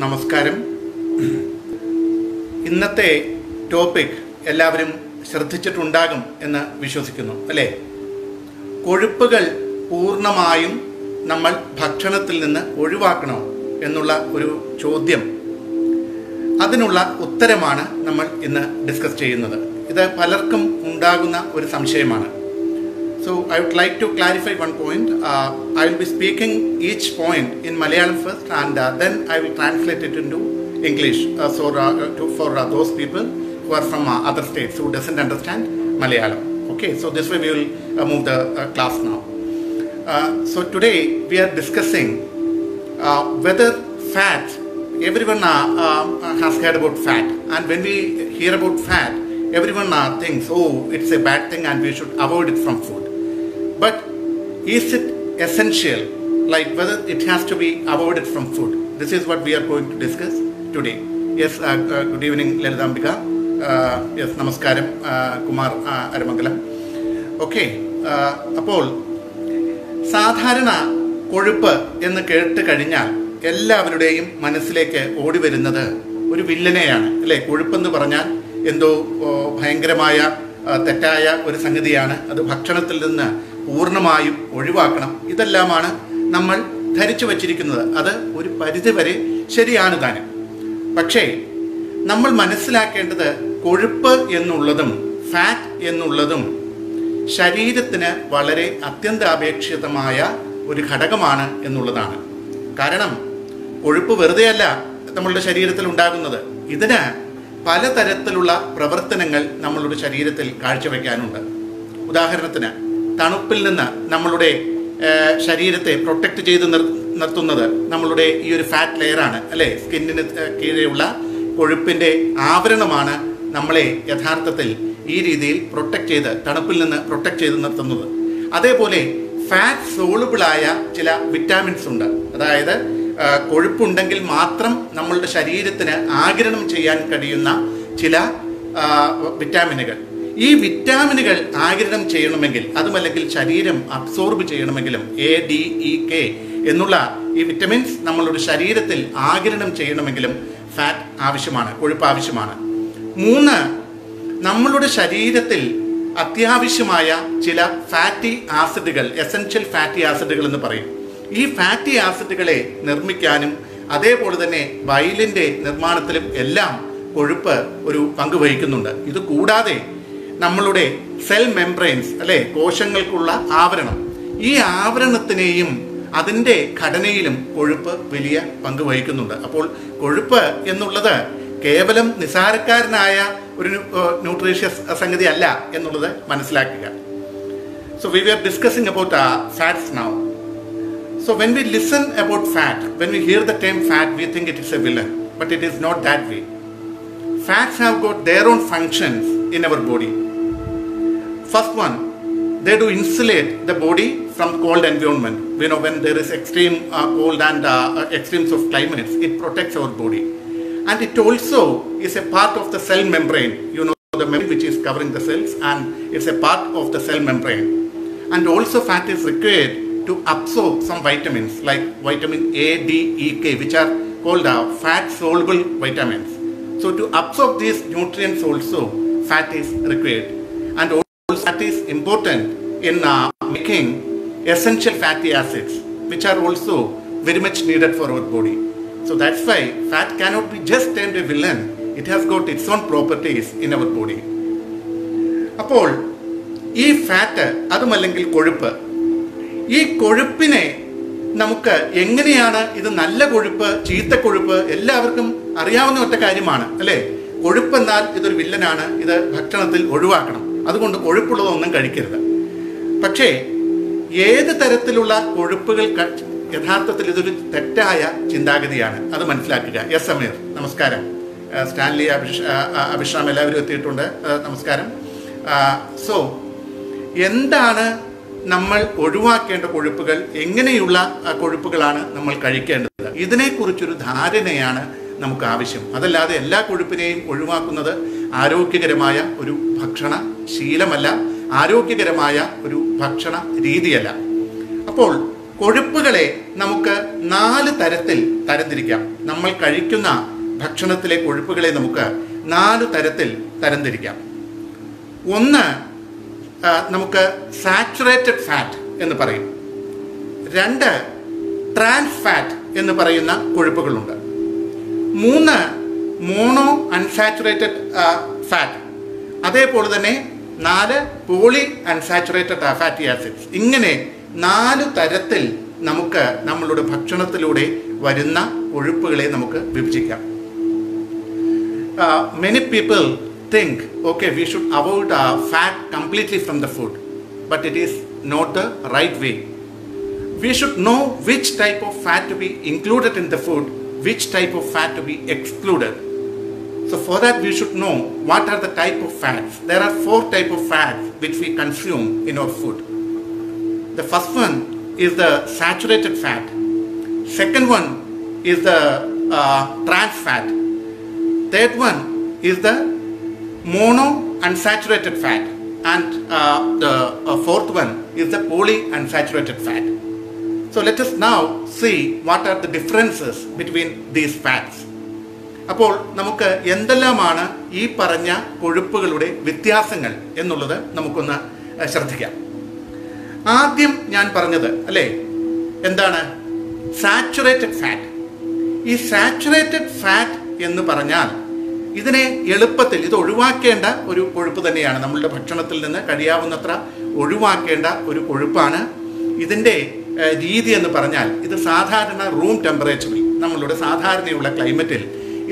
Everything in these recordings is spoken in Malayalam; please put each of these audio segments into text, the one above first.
നമസ്കാരം. ഇന്നത്തെ ടോപ്പിക് എല്ലാവരും ശ്രദ്ധിച്ചിട്ടുണ്ടാകും എന്ന് വിശ്വസിക്കുന്നു, അല്ലേ? കൊഴുപ്പുകൾ പൂർണ്ണമായും നമ്മൾ ഭക്ഷണത്തിൽ നിന്ന് ഒഴിവാക്കണോ എന്നുള്ള ഒരു ചോദ്യം, അതിനുള്ള ഉത്തരമാണ് നമ്മൾ ഇന്ന് ഡിസ്കസ് ചെയ്യുന്നത്. ഇത് പലർക്കും ഉണ്ടാകുന്ന ഒരു സംശയമാണ്. So I would like to clarify one point. I will be speaking each point in Malayalam first, and then I will translate it into English for those people who are from other states who doesn't understand Malayalam. Okay, so this way we will move the class now. So today we are discussing whether fat. Everyone has heard about fat, and when we hear about fat, everyone thinks, oh, it's a bad thing and we should avoid it from food. But is it essential, like whether it has to be avoided from food? This is what we are going to discuss today. Yes, good evening, Lalitambika. Yes, Namaskaram, Kumar Aramangalam. Okay, അപ്പോൾ സാധാരണ കൊഴുപ്പ് എന്ന് കേട്ട് കഴിഞ്ഞാൽ എല്ലാവരുടെയും മനസ്സിലേക്ക് ഓടി വരുന്നത് ഒരു വില്ലനെയാണ്, അല്ലേ? കൊഴുപ്പെന്ന് പറഞ്ഞാൽ എന്തോ ഭയങ്കരമായ തെറ്റായ ഒരു സംഗതിയാണ്, അത് ഭക്ഷണത്തിൽ നിന്ന് പൂർണ്ണമായും ഒഴിവാക്കണം. ഇതെല്ലാമാണ് നമ്മൾ ധരിച്ചു വച്ചിരിക്കുന്നത്. അത് ഒരു പരിധിവരെ ശരിയാണ് താനും. പക്ഷേ നമ്മൾ മനസ്സിലാക്കേണ്ടത് കൊഴുപ്പ് എന്നുള്ളതും ഫാറ്റ് എന്നുള്ളതും ശരീരത്തിന് വളരെ അത്യന്താപേക്ഷിതമായ ഒരു ഘടകമാണ് എന്നുള്ളതാണ്. കാരണം കൊഴുപ്പ് വെറുതെയല്ല നമ്മളുടെ ശരീരത്തിൽ ഉണ്ടാകുന്നത്. ഇതിന് പലതരത്തിലുള്ള പ്രവർത്തനങ്ങൾ നമ്മളുടെ ശരീരത്തിൽ കാഴ്ചവെക്കാനുണ്ട്. ഉദാഹരണത്തിന്, തണുപ്പിൽ നിന്ന് നമ്മളുടെ ശരീരത്തെ പ്രൊട്ടക്റ്റ് ചെയ്ത് നിർത്തുന്നത് നമ്മളുടെ ഈ ഒരു ഫാറ്റ് ലെയറാണ്, അല്ലേ? സ്കിന്നിന് കീഴെയുള്ള കൊഴുപ്പിൻ്റെ ആവരണമാണ് നമ്മളെ യഥാർത്ഥത്തിൽ ഈ രീതിയിൽ തണുപ്പിൽ നിന്ന് പ്രൊട്ടക്റ്റ് ചെയ്ത് നിർത്തുന്നത്. അതേപോലെ ഫാറ്റ് സോളുബിളായ ചില വിറ്റാമിൻസ് ഉണ്ട്. അതായത് കൊഴുപ്പുണ്ടെങ്കിൽ മാത്രം നമ്മളുടെ ശരീരത്തിന് ആഗിരണം ചെയ്യാൻ കഴിയുന്ന ചില വിറ്റാമിനുകൾ. ഈ വിറ്റാമിനുകൾ ആഗിരണം ചെയ്യണമെങ്കിൽ, അതുമല്ലെങ്കിൽ ശരീരം അബ്സോർബ് ചെയ്യണമെങ്കിലും, ADEK എന്നുള്ള ഈ വിറ്റമിൻസ് നമ്മളുടെ ശരീരത്തിൽ ആഗിരണം ചെയ്യണമെങ്കിലും ഫാറ്റ് ആവശ്യമാണ്, കൊഴുപ്പ് ആവശ്യമാണ്. 3, നമ്മളുടെ ശരീരത്തിൽ അത്യാവശ്യമായ ചില ഫാറ്റി ആസിഡുകൾ, എസെൻഷ്യൽ ഫാറ്റി ആസിഡുകൾ എന്ന് പറയും. ഈ ഫാറ്റി ആസിഡുകളെ നിർമ്മിക്കാനും അതേപോലെ തന്നെ ബൈലിൻ്റെ നിർമ്മാണത്തിലും എല്ലാം കൊഴുപ്പ് ഒരു പങ്ക് വഹിക്കുന്നുണ്ട്. ഇത് കൂടാതെ നമ്മളുടെ സെൽ മെംബ്രെയിൻസ്, അല്ലെ, കോശങ്ങൾക്കുള്ള ആവരണം, ഈ ആവരണത്തിനെയും അതിൻ്റെ ഘടനയിലും കൊഴുപ്പ് വലിയ പങ്ക് വഹിക്കുന്നുണ്ട്. അപ്പോൾ കൊഴുപ്പ് എന്നുള്ളത് കേവലം നിസാരക്കാരനായ ഒരു ന്യൂട്രീഷ്യസ് സംഗതി അല്ല എന്നുള്ളത് മനസ്സിലാക്കുക. So we were discussing about fats now. So when we listen about fat, when we hear the term fat, we think it is a villain, but it is not that way. Fats have got their own functions in our body. First one, they do insulate the body from cold environment. You know, when there is extreme cold and extremes of climates, it protects our body. And it also is a part of the cell membrane, you know, the membrane which is covering the cells, and it's a part of the cell membrane. And also fat is required to absorb some vitamins like vitamin A, D, E, K, which are called fat soluble vitamins. So to absorb these nutrients also fat is required. And also fat is important in making essential fatty acids, which are also very much needed for our body. So that's why fat cannot be just termed a villain. It has got its own properties in our body. അപ്പോൾ ഈ ഫാറ്റ്, അതുമല്ലെങ്കിൽ കൊഴുപ്പ്, ഈ കൊഴുപ്പിനെ നമുക്ക് എങ്ങനെയാണ്, ഇത് നല്ല കൊഴുപ്പ്, ചീത്ത കൊഴുപ്പ് എല്ലാവർക്കും അറിയാവുന്ന ഒറ്റ കാര്യമാണ്, അല്ലേ? കൊഴുപ്പെന്നാൽ ഇതൊരു വില്ലനാണ്, ഇത് ഭക്ഷണത്തിൽ ഒഴിവാക്കണം, അതുകൊണ്ട് കൊഴുപ്പുള്ളതൊന്നും കഴിക്കരുത്. പക്ഷേ ഏത് തരത്തിലുള്ള കൊഴുപ്പുകൾ യഥാർത്ഥത്തിൽ ഇതൊരു തെറ്റായ ചിന്താഗതിയാണ്, അത് മനസ്സിലാക്കുക. യെസ് സമീർ, നമസ്കാരം. സ്റ്റാൻലി, അഭിഷാം എല്ലാവരും എത്തിയിട്ടുണ്ട്, നമസ്കാരം. സോ എന്താണ് നമ്മൾ ഒഴിവാക്കേണ്ട കൊഴുപ്പുകൾ, എങ്ങനെയുള്ള കൊഴുപ്പുകളാണ് നമ്മൾ കഴിക്കേണ്ടത്, ഇതിനെക്കുറിച്ചൊരു ധാരണയാണ് നമുക്ക് ആവശ്യം. അതല്ലാതെ എല്ലാ കൊഴുപ്പിനെയും ഒഴിവാക്കുന്നത് ആരോഗ്യകരമായ ഒരു ഭക്ഷണ ശീലമല്ല, ആരോഗ്യകരമായ ഒരു ഭക്ഷണ രീതിയല്ല. അപ്പോൾ കൊഴുപ്പുകളെ നമുക്ക് 4 തരത്തിൽ തരംതിരിക്കാം. നമ്മൾ കഴിക്കുന്ന ഭക്ഷണത്തിലെ കൊഴുപ്പുകളെ നമുക്ക് 4 തരത്തിൽ തരംതിരിക്കാം. ഒന്ന് നമുക്ക് സാച്ചുറേറ്റഡ് ഫാറ്റ് എന്ന് പറയും. 2 ട്രാൻസ് ഫാറ്റ് എന്ന് പറയുന്ന കൊഴുപ്പുകളുണ്ട്. 3 മോണോ അൺസാച്ചുറേറ്റഡ് ഫാറ്റ്. അതേപോലെ തന്നെ 4 പോളി അൺസാച്ചുറേറ്റഡ് ഫാറ്റി ആസിഡ്സ്. ഇങ്ങനെ 4 തരത്തിൽ നമുക്ക് നമ്മളുടെ ഭക്ഷണത്തിലൂടെ വരുന്ന കൊഴുപ്പുകളെ നമുക്ക് വിഭജിക്കാം. Many people think, okay, we should avoid fat completely from the food, but it is not the right way. We should know which type of fat to be included in the food, which type of fat to be excluded. So for that we should know what are the type of fats. There are 4 type of fats which we consume in our food. The first one is the saturated fat. Second one is the trans fat. Third one is the mono unsaturated fat, and the fourth one is the poly unsaturated fat. So let us now see what are the differences between these fats. അപ്പോൾ നമുക്ക് എന്തെല്ലാമാണ് ഈ പറഞ്ഞ കൊഴുപ്പുകളുടെ വ്യത്യാസങ്ങൾ എന്നുള്ളത് നമുക്കൊന്ന് ശ്രദ്ധിക്കാം. ആദ്യം ഞാൻ പറഞ്ഞത് അല്ലേ, എന്താണ് സാച്ചുറേറ്റഡ് ഫാറ്റ്. ഈ സാച്ചുറേറ്റഡ് ഫാറ്റ് എന്ന് പറഞ്ഞാൽ ഇതിനെ എളുപ്പത്തിൽ ഇത് ഒഴിവാക്കേണ്ട ഒരു കൊഴുപ്പ് തന്നെയാണ്. നമ്മളുടെ ഭക്ഷണത്തിൽ നിന്ന് കഴിയാവുന്നത്ര ഒഴിവാക്കേണ്ട ഒരു കൊഴുപ്പാണ്. ഇതിൻ്റെ രീതി എന്ന് പറഞ്ഞാൽ ഇത് സാധാരണ റൂം ടെമ്പറേച്ചറിൽ നമ്മളുടെ സാധാരണയുള്ള ക്ലൈമറ്റിൽ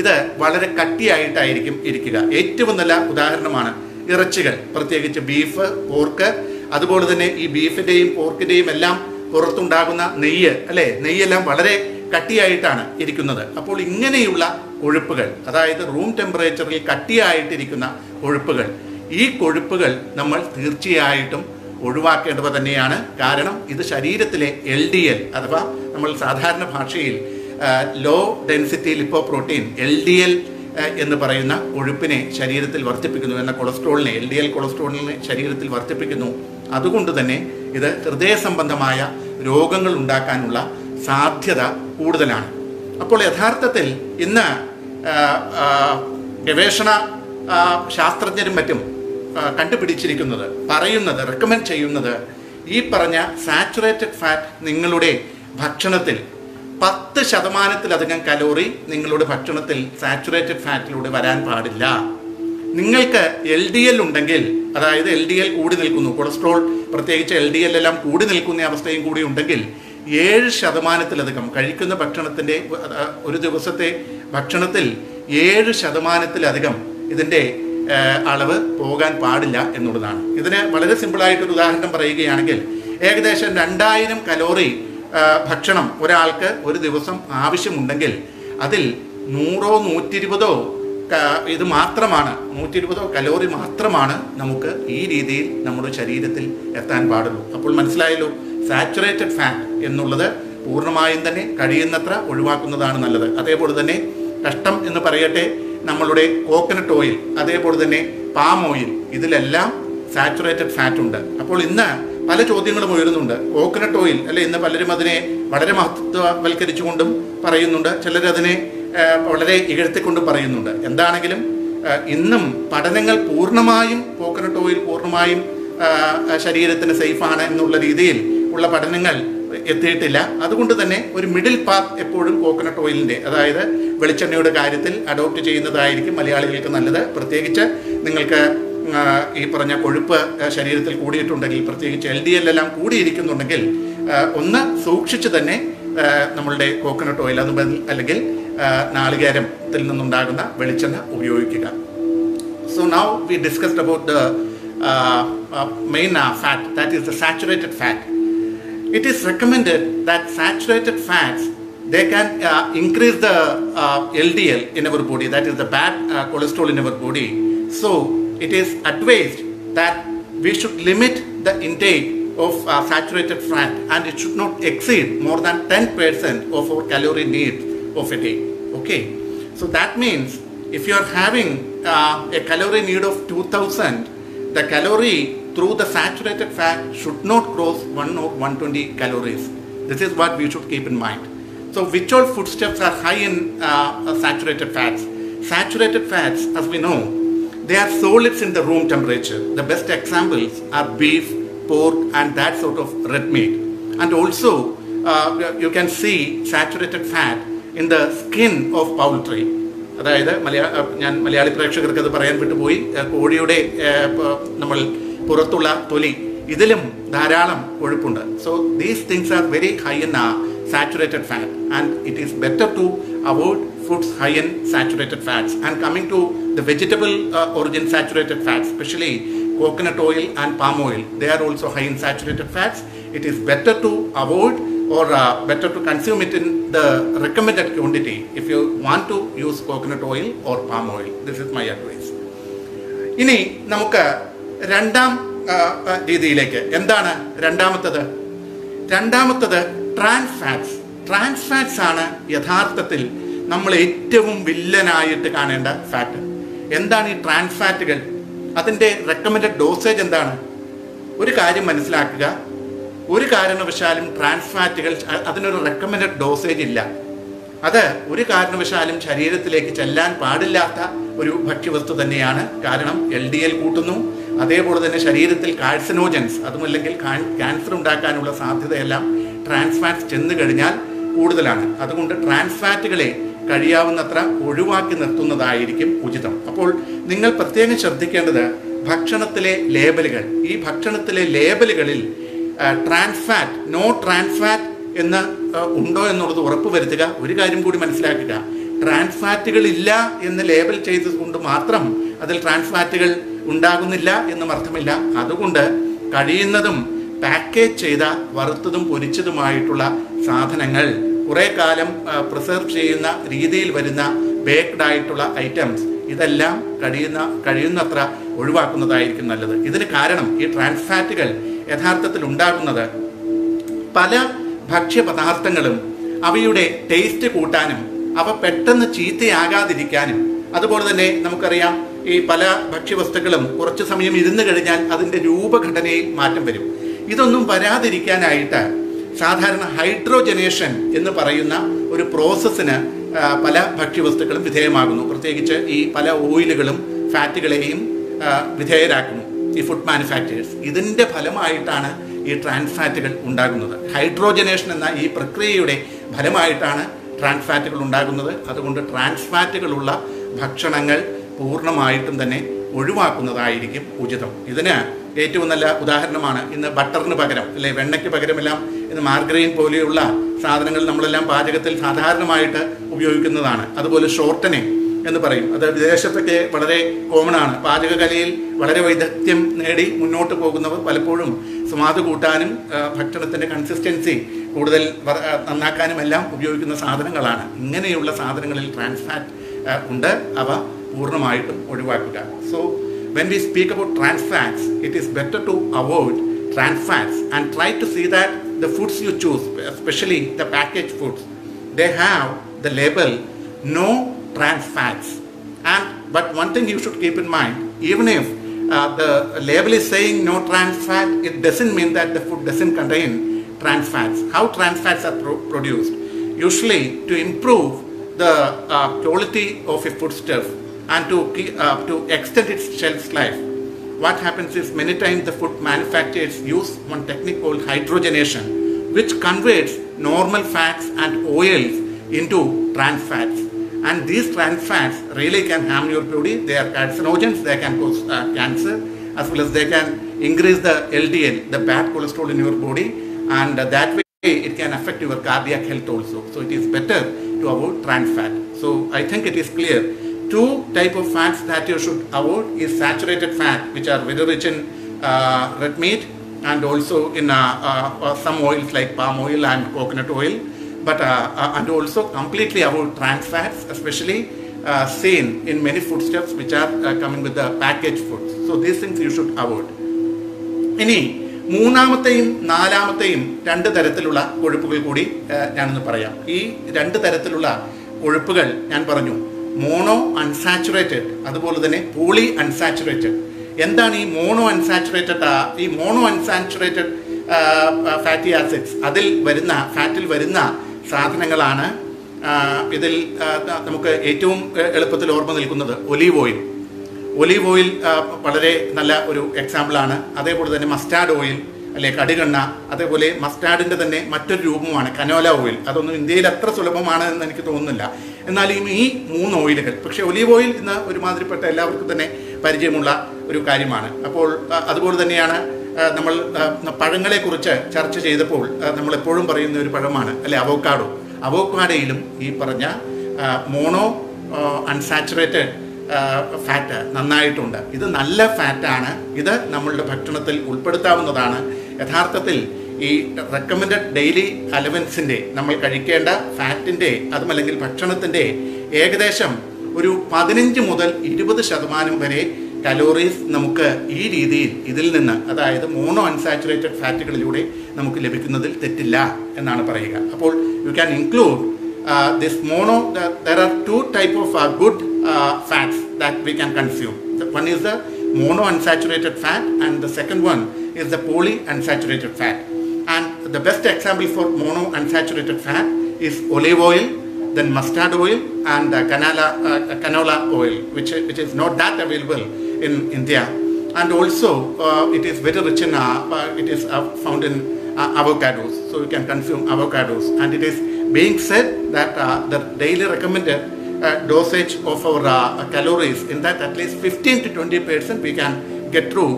ഇത് വളരെ കട്ടിയായിട്ടായിരിക്കും ഇരിക്കുക. ഏറ്റവും നല്ല ഉദാഹരണമാണ് ഇറച്ചികൾ, പ്രത്യേകിച്ച് ബീഫ്, പോർക്ക്. അതുപോലെ തന്നെ ഈ ബീഫിൻ്റെയും പോർക്കിൻ്റെയും എല്ലാം പുറത്തുണ്ടാകുന്ന നെയ്യ് അല്ലേ, നെയ്യെല്ലാം വളരെ കട്ടിയായിട്ടാണ് ഇരിക്കുന്നത്. അപ്പോൾ ഇങ്ങനെയുള്ള കൊഴുപ്പുകൾ, അതായത് റൂം ടെമ്പറേച്ചറിൽ കട്ടിയായിട്ടിരിക്കുന്ന കൊഴുപ്പുകൾ, ഈ കൊഴുപ്പുകൾ നമ്മൾ തീർച്ചയായിട്ടും ഒഴിവാക്കേണ്ടവ തന്നെയാണ്. കാരണം ഇത് ശരീരത്തിലെ LDL അഥവാ നമ്മൾ സാധാരണ ഭാഷയിൽ ലോ ഡെൻസിറ്റി ലിപ്പോപ്രോട്ടീൻ LDL എന്ന് പറയുന്ന കൊഴുപ്പിനെ ശരീരത്തിൽ വർദ്ധിപ്പിക്കുന്നു, എന്ന കൊളസ്ട്രോളിനെ, LDL കൊളസ്ട്രോളിനെ ശരീരത്തിൽ വർദ്ധിപ്പിക്കുന്നു. അതുകൊണ്ട് തന്നെ ഇത് ഹൃദയ സംബന്ധമായ രോഗങ്ങൾ ഉണ്ടാക്കാനുള്ള സാധ്യത കൂടുതലാണ്. അപ്പോൾ യഥാർത്ഥത്തിൽ ഇന്ന് ഗവേഷണ ശാസ്ത്രജ്ഞരും മറ്റും കണ്ടുപിടിച്ചിരിക്കുന്നത്, പറയുന്നത്, റെക്കമെൻഡ് ചെയ്യുന്നത്, ഈ പറഞ്ഞ സാച്ചുറേറ്റഡ് ഫാറ്റ് നിങ്ങളുടെ ഭക്ഷണത്തിൽ 10% കലോറി നിങ്ങളുടെ ഭക്ഷണത്തിൽ സാച്ചുറേറ്റഡ് ഫാറ്റിലൂടെ വരാൻ പാടില്ല. നിങ്ങൾക്ക് LDL ഉണ്ടെങ്കിൽ, അതായത് LDL കൂടി നിൽക്കുന്നു, കൊളസ്ട്രോൾ പ്രത്യേകിച്ച് LDL എല്ലാം കൂടി നിൽക്കുന്ന അവസ്ഥയും കൂടി ഉണ്ടെങ്കിൽ 7% കഴിക്കുന്ന ഭക്ഷണത്തിൻ്റെ ഒരു ദിവസത്തെ ഭക്ഷണത്തിൽ 7% ഇതിൻ്റെ അളവ് പോകാൻ പാടില്ല എന്നുള്ളതാണ്. ഇതിന് വളരെ സിമ്പിളായിട്ടൊരു ഉദാഹരണം പറയുകയാണെങ്കിൽ ഏകദേശം 2000 കലോറി ഭക്ഷണം ഒരാൾക്ക് ഒരു ദിവസം ആവശ്യമുണ്ടെങ്കിൽ അതിൽ 100 120 ഇത് മാത്രമാണ്, 120 കലോറി മാത്രമാണ് നമുക്ക് ഈ രീതിയിൽ നമ്മുടെ ശരീരത്തിൽ എത്താൻ പാടുള്ളൂ. അപ്പോൾ മനസ്സിലായല്ലോ, സാച്ചുറേറ്റഡ് ഫാറ്റ് എന്നുള്ളത് പൂർണ്ണമായും തന്നെ കഴിയുന്നത്ര ഒഴിവാക്കുന്നതാണ് നല്ലത്. അതേപോലെ തന്നെ കഷ്ടം എന്ന് പറയട്ടെ, നമ്മളുടെ കോക്കനട്ട് ഓയിൽ, അതേപോലെ തന്നെ പാം ഓയിൽ, ഇതിലെല്ലാം സാച്ചുറേറ്റഡ് ഫാറ്റ് ഉണ്ട്. അപ്പോൾ ഇന്ന് പല ചോദ്യങ്ങളും ഉയരുന്നുണ്ട്. കോക്കനട്ട് ഓയിൽ അല്ലെ, ഇന്ന് പലരും അതിനെ വളരെ മഹത്വവൽക്കരിച്ചുകൊണ്ടും പറയുന്നുണ്ട്, ചിലരതിനെ വളരെ ഇകഴ്ത്തിക്കൊണ്ടും പറയുന്നുണ്ട്. എന്താണെങ്കിലും ഇന്നും പഠനങ്ങൾ പൂർണ്ണമായും കോക്കനട്ട് ഓയിൽ പൂർണ്ണമായും ശരീരത്തിന് സേഫാണ് എന്നുള്ള രീതിയിൽ ഉള്ള പഠനങ്ങൾ എത്തിയിട്ടില്ല. അതുകൊണ്ട് തന്നെ ഒരു മിഡിൽ പാത്ത് എപ്പോഴും കോക്കനട്ട് ഓയിലിൻ്റെ, അതായത് വെളിച്ചെണ്ണയുടെ കാര്യത്തിൽ അഡോപ്റ്റ് ചെയ്യുന്നതായിരിക്കും മലയാളികൾക്ക് നല്ലത്. പ്രത്യേകിച്ച് നിങ്ങൾക്ക് ഈ പറഞ്ഞ കൊഴുപ്പ് ശരീരത്തിൽ കൂടിയിട്ടുണ്ടെങ്കിൽ, പ്രത്യേകിച്ച് LDL എല്ലാം കൂടിയിരിക്കുന്നുണ്ടെങ്കിൽ ഒന്ന് സൂക്ഷിച്ച് തന്നെ നമ്മളുടെ കോക്കനട്ട് ഓയിൽ അല്ലെങ്കിൽ നാളികേരത്തിൽ നിന്നുണ്ടാകുന്ന വെളിച്ചെണ്ണ ഉപയോഗിക്കുക. So now we discussed about the main fat, that is the saturated fat. It is recommended that saturated fats, they can increase the LDL in our body, that is the bad cholesterol in our body. So it is advised that we should limit the intake of saturated fat, and it should not exceed more than 10% of our calorie need of a day. Okay, so that means if you are having a calorie need of 2000, the calorie through the saturated fat should not cross 1 or 120 calories. This is what we should keep in mind. So which all foodstuffs are high in saturated fats? Saturated fats, as we know, they are solids in the room temperature. The best examples are beef, pork, and that sort of red meat. And also, you can see saturated fat in the skin of poultry. അതായത് ഞാൻ മലയാളി പ്രേക്ഷകർക്ക് അത് പറയാൻ വിട്ടുപോയി. കോഴിയുടെ നമ്മൾ പുറത്തുള്ള തൊലി, ഇതിലും ധാരാളം കൊഴുപ്പുണ്ട്. So these things are very high in saturated fat, and it is better to avoid foods high in saturated fats. And coming to the vegetable origin saturated fats, especially coconut oil and palm oil, they are also high in saturated fats. It is better to avoid or better to consume it in the recommended quantity if you want to use coconut oil or palm oil. This is my advice. ഇനി നമുക്ക് രണ്ടാം രീതിയിലേക്ക്. എന്താണ് രണ്ടാമത്തത്? Trans fats. ട്രാൻസ് ഫാറ്റ്സ് ആണ് യഥാർത്ഥത്തിൽ നമ്മൾ ഏറ്റവും വില്ലനായിട്ട് കാണേണ്ട ഫാറ്റ്. എന്താണ് ഈ ട്രാൻസ് ഫാറ്റുകൾ? അതിൻ്റെ റെക്കമെൻഡഡ് ഡോസേജ് എന്താണ്? ഒരു കാര്യം മനസ്സിലാക്കുക, ഒരു കാരണവശാലും ട്രാൻസ് ഫാറ്റുകൾ അതിനൊരു റെക്കമെൻഡഡ് ഡോസേജ് ഇല്ല. അത് ഒരു കാരണവശാലും ശരീരത്തിലേക്ക് ചെല്ലാൻ പാടില്ലാത്ത ഒരു ഭക്ഷ്യവസ്തു തന്നെയാണ്. കാരണം LDL കൂട്ടുന്നു, അതേപോലെ തന്നെ ശരീരത്തിൽ കാർസിനോജൻസ്, അതുമല്ലെങ്കിൽ ക്യാൻസർ ഉണ്ടാക്കാനുള്ള സാധ്യതയെല്ലാം ട്രാൻസ് ഫാറ്റ്സ് ചെന്ന് കഴിഞ്ഞാൽ കൂടുതലാണ്. അതുകൊണ്ട് ട്രാൻസ് ഫാറ്റുകളെ കഴിയാവുന്നത്ര ഒഴിവാക്കി നിർത്തുന്നതായിരിക്കും ഉചിതം. അപ്പോൾ നിങ്ങൾ പ്രത്യേകം ശ്രദ്ധിക്കേണ്ടത് ഭക്ഷണത്തിലെ ലേബലുകൾ. ഈ ഭക്ഷണത്തിലെ ലേബലുകളിൽ trans fat, no trans fat എന്ന് ഉണ്ടോ എന്നുള്ളത് ഉറപ്പുവരുത്തുക. ഒരു കാര്യം കൂടി മനസ്സിലാക്കുക, ട്രാൻസ് ഫാറ്റുകൾ ഇല്ല എന്ന് ലേബൽ ചെയ്തുകൊണ്ട് മാത്രം അതിൽ ട്രാൻസ് ഫാറ്റുകൾ ഉണ്ടാകുന്നില്ല എന്നും അർത്ഥമില്ല. അതുകൊണ്ട് കഴിയുന്നതും പാക്കേജ് ചെയ്ത വറുത്തതും പൊരിച്ചതുമായിട്ടുള്ള സാധനങ്ങൾ, കുറേ കാലം പ്രിസർവ് ചെയ്യുന്ന രീതിയിൽ വരുന്ന ബേക്ക്ഡ് ആയിട്ടുള്ള ഐറ്റംസ്, ഇതെല്ലാം കഴിയുന്നത്ര ഒഴിവാക്കുന്നതായിരിക്കും നല്ലത്. ഇതിന് കാരണം ഈ ട്രാൻസ് ഫാറ്റുകൾ യഥാർത്ഥത്തിൽ ഉണ്ടാകുന്നത് പല ഭക്ഷ്യപദാർത്ഥങ്ങളും അവയുടെ ടേസ്റ്റ് കൂട്ടാനും അവ പെട്ടെന്ന് ചീത്തയാകാതിരിക്കാനും, അതുപോലെ തന്നെ നമുക്കറിയാം ഈ പല ഭക്ഷ്യവസ്തുക്കളും കുറച്ച് സമയം ഇരുന്ന് കഴിഞ്ഞാൽ അതിൻ്റെ രൂപഘടനയിൽ മാറ്റം വരും. ഇതൊന്നും വരാതിരിക്കാനായിട്ട് സാധാരണ ഹൈഡ്രോജനേഷൻ എന്ന് പറയുന്ന ഒരു പ്രോസസ്സിന് പല ഭക്ഷ്യവസ്തുക്കളും വിധേയമാകുന്നു. പ്രത്യേകിച്ച് ഈ പല ഓയിലുകളും ഫാറ്റുകളെയും വിധേയരാക്കുന്നു ഈ ഫുഡ് മാനുഫാക്ചേഴ്സ്. ഇതിൻ്റെ ഫലമായിട്ടാണ് ഈ ട്രാൻസ് ഫാറ്റുകൾ ഉണ്ടാകുന്നത്. ഹൈഡ്രോജനേഷൻ എന്ന ഈ പ്രക്രിയയുടെ ഫലമായിട്ടാണ് ട്രാൻസ് ഫാറ്റുകൾ ഉണ്ടാകുന്നത്. അതുകൊണ്ട് ട്രാൻസ് ഫാറ്റുകളുള്ള ഭക്ഷണങ്ങൾ പൂർണ്ണമായിട്ടും തന്നെ ഒഴിവാക്കുന്നതായിരിക്കും ഉചിതം. ഇതിന് ഏറ്റവും നല്ല ഉദാഹരണമാണ് ഇന്ന് ബട്ടറിന് പകരം, അല്ലെ വെണ്ണയ്ക്ക് പകരമെല്ലാം ഇന്ന് മാർഗരീൻ പോലെയുള്ള സാധനങ്ങൾ നമ്മളെല്ലാം പാചകത്തിൽ സാധാരണമായിട്ട് ഉപയോഗിക്കുന്നതാണ്. അതുപോലെ ഷോർട്ടനിങ് എന്ന് പറയും, അത് വിദേശത്തൊക്കെ വളരെ കോമൺ ആണ്. പാചകകലയിൽ വളരെ വൈദഗ്ധ്യം നേടി മുന്നോട്ട് പോകുന്നവർ പലപ്പോഴും സ്വാദ് കൂട്ടാനും ഭക്ഷണത്തിൻ്റെ കൺസിസ്റ്റൻസി കൂടുതൽ നന്നാക്കാനും എല്ലാം ഉപയോഗിക്കുന്ന സാധനങ്ങളാണ്. ഇങ്ങനെയുള്ള സാധനങ്ങളിൽ ട്രാൻസ് ഫാറ്റ് ഉണ്ട്, അവ പൂർണ്ണമായിട്ടും ഒഴിവാക്കുക. So when we speak about trans fats, it is better to avoid trans fats and try to see that the foods you choose, especially the packaged foods, they have the label no trans fats. But one thing you should keep in mind, even if the label is saying no trans fat, it doesn't mean that the food doesn't contain trans fats. How trans fats are produced? Usually to improve the quality of a foodstuff and to extend its shelf life, what happens is many times the food manufacturers use one technique called hydrogenation, which converts normal fats and oils into trans fats. And these trans fats really can harm your body. They are carcinogens, they can cause cancer, as well as they can increase the LDL, the bad cholesterol in your body, and that way it can affect your cardiac health also. So it is better to avoid trans fat. So I think it is clear. Two type of fats that you should avoid is saturated fat, which are very rich in red meat and also in some oils like palm oil and coconut oil, but and also completely avoid trans fats, especially seen in many foodstuffs which are coming with the packaged foods. So these things you should avoid. ഇനി മൂന്നാമത്തെയും നാലാമത്തെയും രണ്ട് തരത്തിലുള്ള കൊഴുപ്പുകൾ കൂടി ഞാനൊന്ന് പറയാം. ഈ രണ്ട് തരത്തിലുള്ള കൊഴുപ്പുകൾ ഞാൻ പറഞ്ഞു, മോണോ അൺസാച്ചുറേറ്റഡ്, അതുപോലെ തന്നെ പോളി അൺസാച്ചുറേറ്റഡ്. എന്താണ് ഈ മോണോ അൺസാച്ചുറേറ്റഡ്? ഈ മോണോ അൺസാച്ചുറേറ്റഡ് ഫാറ്റി ആസിഡ്സ് ഫാറ്റിൽ വരുന്ന സാധനങ്ങളാണ്. ഇതിൽ നമുക്ക് ഏറ്റവും എളുപ്പത്തിൽ ഓർമ്മ നിൽക്കുന്നത് ഒലീവ് ഓയിൽ വളരെ നല്ല ഒരു എക്സാമ്പിളാണ്. അതേപോലെ തന്നെ മസ്റ്റാർഡ് ഓയിൽ അല്ലെ കടുകെണ്ണ, അതേപോലെ മസ്റ്റാർഡിൻ്റെ തന്നെ മറ്റൊരു രൂപമാണ് കനോല ഓയിൽ. അതൊന്നും ഇന്ത്യയിൽ അത്ര സുലഭമാണ് എന്ന് എനിക്ക് തോന്നുന്നില്ല. എന്നാലും ഈ 3 ഓയിലുകൾ, പക്ഷേ ഒലീവ് ഓയിൽ ഇന്ന് ഒരുമാതിരിപ്പെട്ട എല്ലാവർക്കും തന്നെ പരിചയമുള്ള ഒരു കാര്യമാണ്. അപ്പോൾ അതുപോലെ തന്നെയാണ് നമ്മൾ പഴങ്ങളെക്കുറിച്ച് ചർച്ച ചെയ്തപ്പോൾ നമ്മളെപ്പോഴും പറയുന്ന ഒരു പഴമാണ് അല്ലെ അവോക്കാഡോയിലും ഈ പറഞ്ഞ മോണോ അൺസാച്ചുറേറ്റഡ് ഫാറ്റ് നന്നായിട്ടുണ്ട്. ഇത് നല്ല ഫാറ്റാണ്. ഇത് നമ്മളുടെ ഭക്ഷണത്തിൽ ഉൾപ്പെടുത്താവുന്നതാണ്. യഥാർത്ഥത്തിൽ ഈ റെക്കമെൻഡഡ് ഡെയിലി അലവൻസിൻ്റെ നമ്മൾ കഴിക്കേണ്ട ഫാറ്റിൻ്റെ അതുമല്ലെങ്കിൽ ഭക്ഷണത്തിൻ്റെ ഏകദേശം ഒരു 15 മുതൽ 20% വരെ കലോറീസ് നമുക്ക് ഈ രീതിയിൽ ഇതിൽ നിന്ന്, അതായത് മോണോ അൺസാച്ചുറേറ്റഡ് ഫാറ്റുകളിലൂടെ നമുക്ക് ലഭിക്കുന്നതിൽ തെറ്റില്ല എന്നാണ് പറയുക. അപ്പോൾ you can include this mono. There are 2 types of good fats that we can consume. One is the mono unsaturated fat and the second one is the poly unsaturated fat. And the best example for mono unsaturated fat is olive oil, then mustard oil and canola oil, which is not that available in India. And also it is very rich in it is found in avocados, so you can consume avocados. And it is being said that the daily recommended dosage of our calories, in that at least 15 to 20% we can get through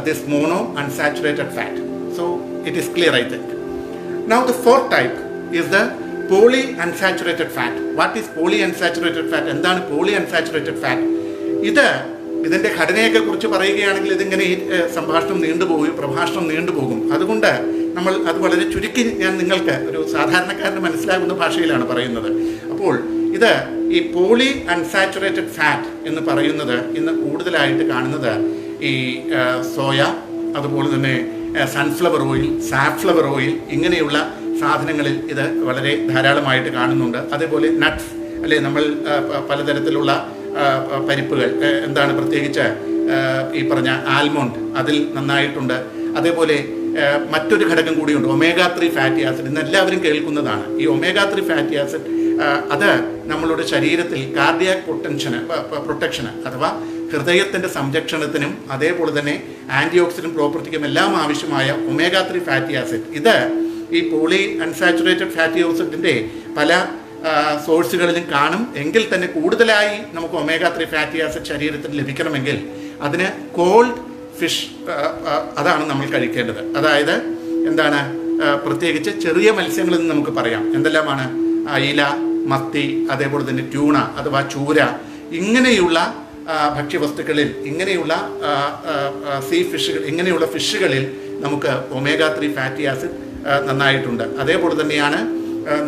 this mono unsaturated fat. So it is clear, I think. Now the 4th type is the poly unsaturated fat. What is poly unsaturated fat? എന്താണ് poly unsaturated fat? ഇതിൻ്റെ ഘടനയൊക്കെ കുറിച്ച് പറയുകയാണെങ്കിൽ ഇതിങ്ങനെ ഈ പ്രഭാഷണം നീണ്ടുപോകും. അതുകൊണ്ട് നമ്മൾ അത് വളരെ ചുരുക്കി ഞാൻ നിങ്ങൾക്ക് ഒരു സാധാരണക്കാരന് മനസ്സിലാകുന്ന ഭാഷയിലാണ് പറയുന്നത്. അപ്പോൾ ഈ പോളി അൺസാച്ചുറേറ്റഡ് ഫാറ്റ് എന്ന് പറയുന്നത് ഇന്ന് കൂടുതലായിട്ട് കാണുന്നത് ഈ സോയ, അതുപോലെ തന്നെ സൺഫ്ലവർ ഓയിൽ, സാഫ്ലവർ ഓയിൽ, ഇങ്ങനെയുള്ള സാധനങ്ങളിൽ ഇത് വളരെ ധാരാളമായിട്ട് കാണുന്നുണ്ട്. അതേപോലെ നട്ട്സ് അല്ലെ, നമ്മൾ പലതരത്തിലുള്ള പരിപ്പുകൾ, പ്രത്യേകിച്ച് ഈ പറഞ്ഞ ആൽമോണ്ട്, അതിൽ നന്നായിട്ടുണ്ട്. അതേപോലെ മറ്റൊരു ഘടകം കൂടിയുണ്ട്, omega-3 ഫാറ്റി ആസിഡ്. ഇന്ന് എല്ലാവരും കേൾക്കുന്നതാണ് ഈ omega-3 ഫാറ്റി ആസിഡ്. അത് നമ്മളുടെ ശരീരത്തിൽ കാർഡിയാക് പ്രൊട്ടക്ഷന് അഥവാ ഹൃദയത്തിൻ്റെ സംരക്ഷണത്തിനും അതേപോലെ തന്നെ ആൻറ്റി ഓക്സിഡൻറ്റ് പ്രോപ്പർട്ടിക്കും എല്ലാം ആവശ്യമായ omega-3 ഫാറ്റി ആസിഡ്. ഇത് ഈ പോളി അൺസാച്ചുറേറ്റഡ് ഫാറ്റി ആസിഡിൻ്റെ പല സോഴ്സുകളിലും കാണും. എങ്കിൽ തന്നെ കൂടുതലായി നമുക്ക് omega-3 ഫാറ്റി ആസിഡ് ശരീരത്തിൽ ലഭിക്കണമെങ്കിൽ അതിന് കോൾഡ് ഫിഷ് അതാണ് നമ്മൾ കഴിക്കേണ്ടത്. അതായത് പ്രത്യേകിച്ച് ചെറിയ മത്സ്യങ്ങളിൽ നിന്ന് നമുക്ക് പറയാം എന്തെല്ലാമാണ്: അയില, മത്തി, അതേപോലെ തന്നെ ട്യൂണ അഥവാ ചൂര, ഇങ്ങനെയുള്ള ഭക്ഷ്യവസ്തുക്കളിൽ, ഇങ്ങനെയുള്ള സീ ഫിഷുകൾ, ഇങ്ങനെയുള്ള ഫിഷുകളിൽ നമുക്ക് omega-3 ഫാറ്റി ആസിഡ് നന്നായിട്ടുണ്ട്. അതേപോലെ തന്നെയാണ്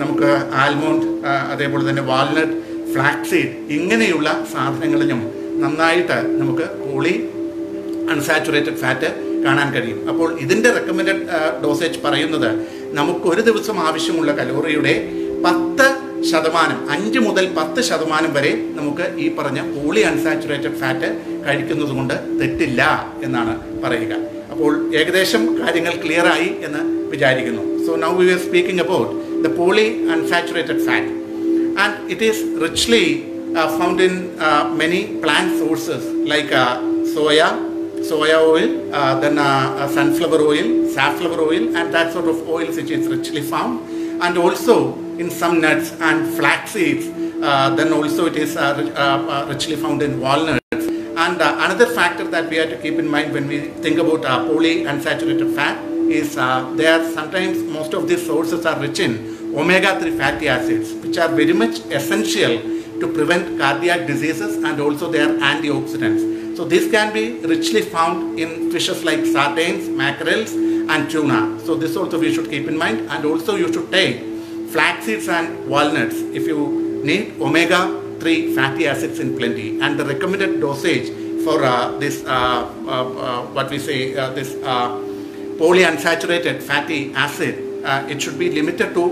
നമുക്ക് ആൽമോണ്ട്, അതേപോലെ തന്നെ വാൾനട്ട്, ഫ്ലാക്സീഡ്, ഇങ്ങനെയുള്ള സാധനങ്ങളിലും നന്നായിട്ട് നമുക്ക് പോളി അൺസാച്ചുറേറ്റഡ് ഫാറ്റ് കാണാൻ കഴിയും. അപ്പോൾ ഇതിൻ്റെ റെക്കമെൻഡഡ് ഡോസേജ് പറയുന്നത് നമുക്ക് ഒരു ദിവസം ആവശ്യമുള്ള കലോറിയുടെ 10%, 5 മുതൽ 10% വരെ നമുക്ക് ഈ പറഞ്ഞ പോളി അൺസാച്ചുറേറ്റഡ് ഫാറ്റ് കഴിക്കുന്നത് കൊണ്ട് തെറ്റില്ല എന്നാണ് പറയുക. അപ്പോൾ ഏകദേശം കാര്യങ്ങൾ ക്ലിയർ ആയി എന്ന് വിചാരിക്കുന്നു. So now we are speaking about the polyunsaturated fat, and it is richly found in many plant sources like soya oil, then sunflower oil, safflower oil, and that sort of oils which is richly found, and also in some nuts and flax seeds. Then also it is richly found in walnuts. And another factor that we have to keep in mind when we think about polyunsaturated fat is there sometimes most of these sources are rich in omega-3 fatty acids, which are very much essential to prevent cardiac diseases, and also they are antioxidants. So this can be richly found in fishes like sardines, mackerels and tuna. So this also we should keep in mind. And also you should take flax seeds and walnuts if you need omega-3 fatty acids in plenty. And the recommended dosage for this what we say this polyunsaturated fatty acid, it should be limited to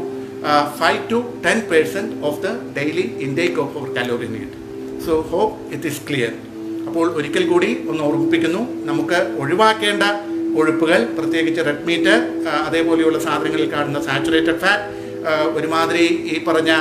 5 to 10% of the daily intake of our calorie need. So hope it is clear. അപ്പോൾ ഒരിക്കൽ കൂടി ഒന്ന് ഓർമ്മിപ്പിക്കുന്നു, നമുക്ക് ഒഴിവാക്കേണ്ട കൊഴുപ്പുകൾ, പ്രത്യേകിച്ച് റെഡ് മീറ്റ്, അതേപോലെയുള്ള സാധനങ്ങളിൽ കാണുന്ന സാച്ചുറേറ്റഡ് ഫാറ്റ്, ഒരുമാതിരി ഈ പറഞ്ഞ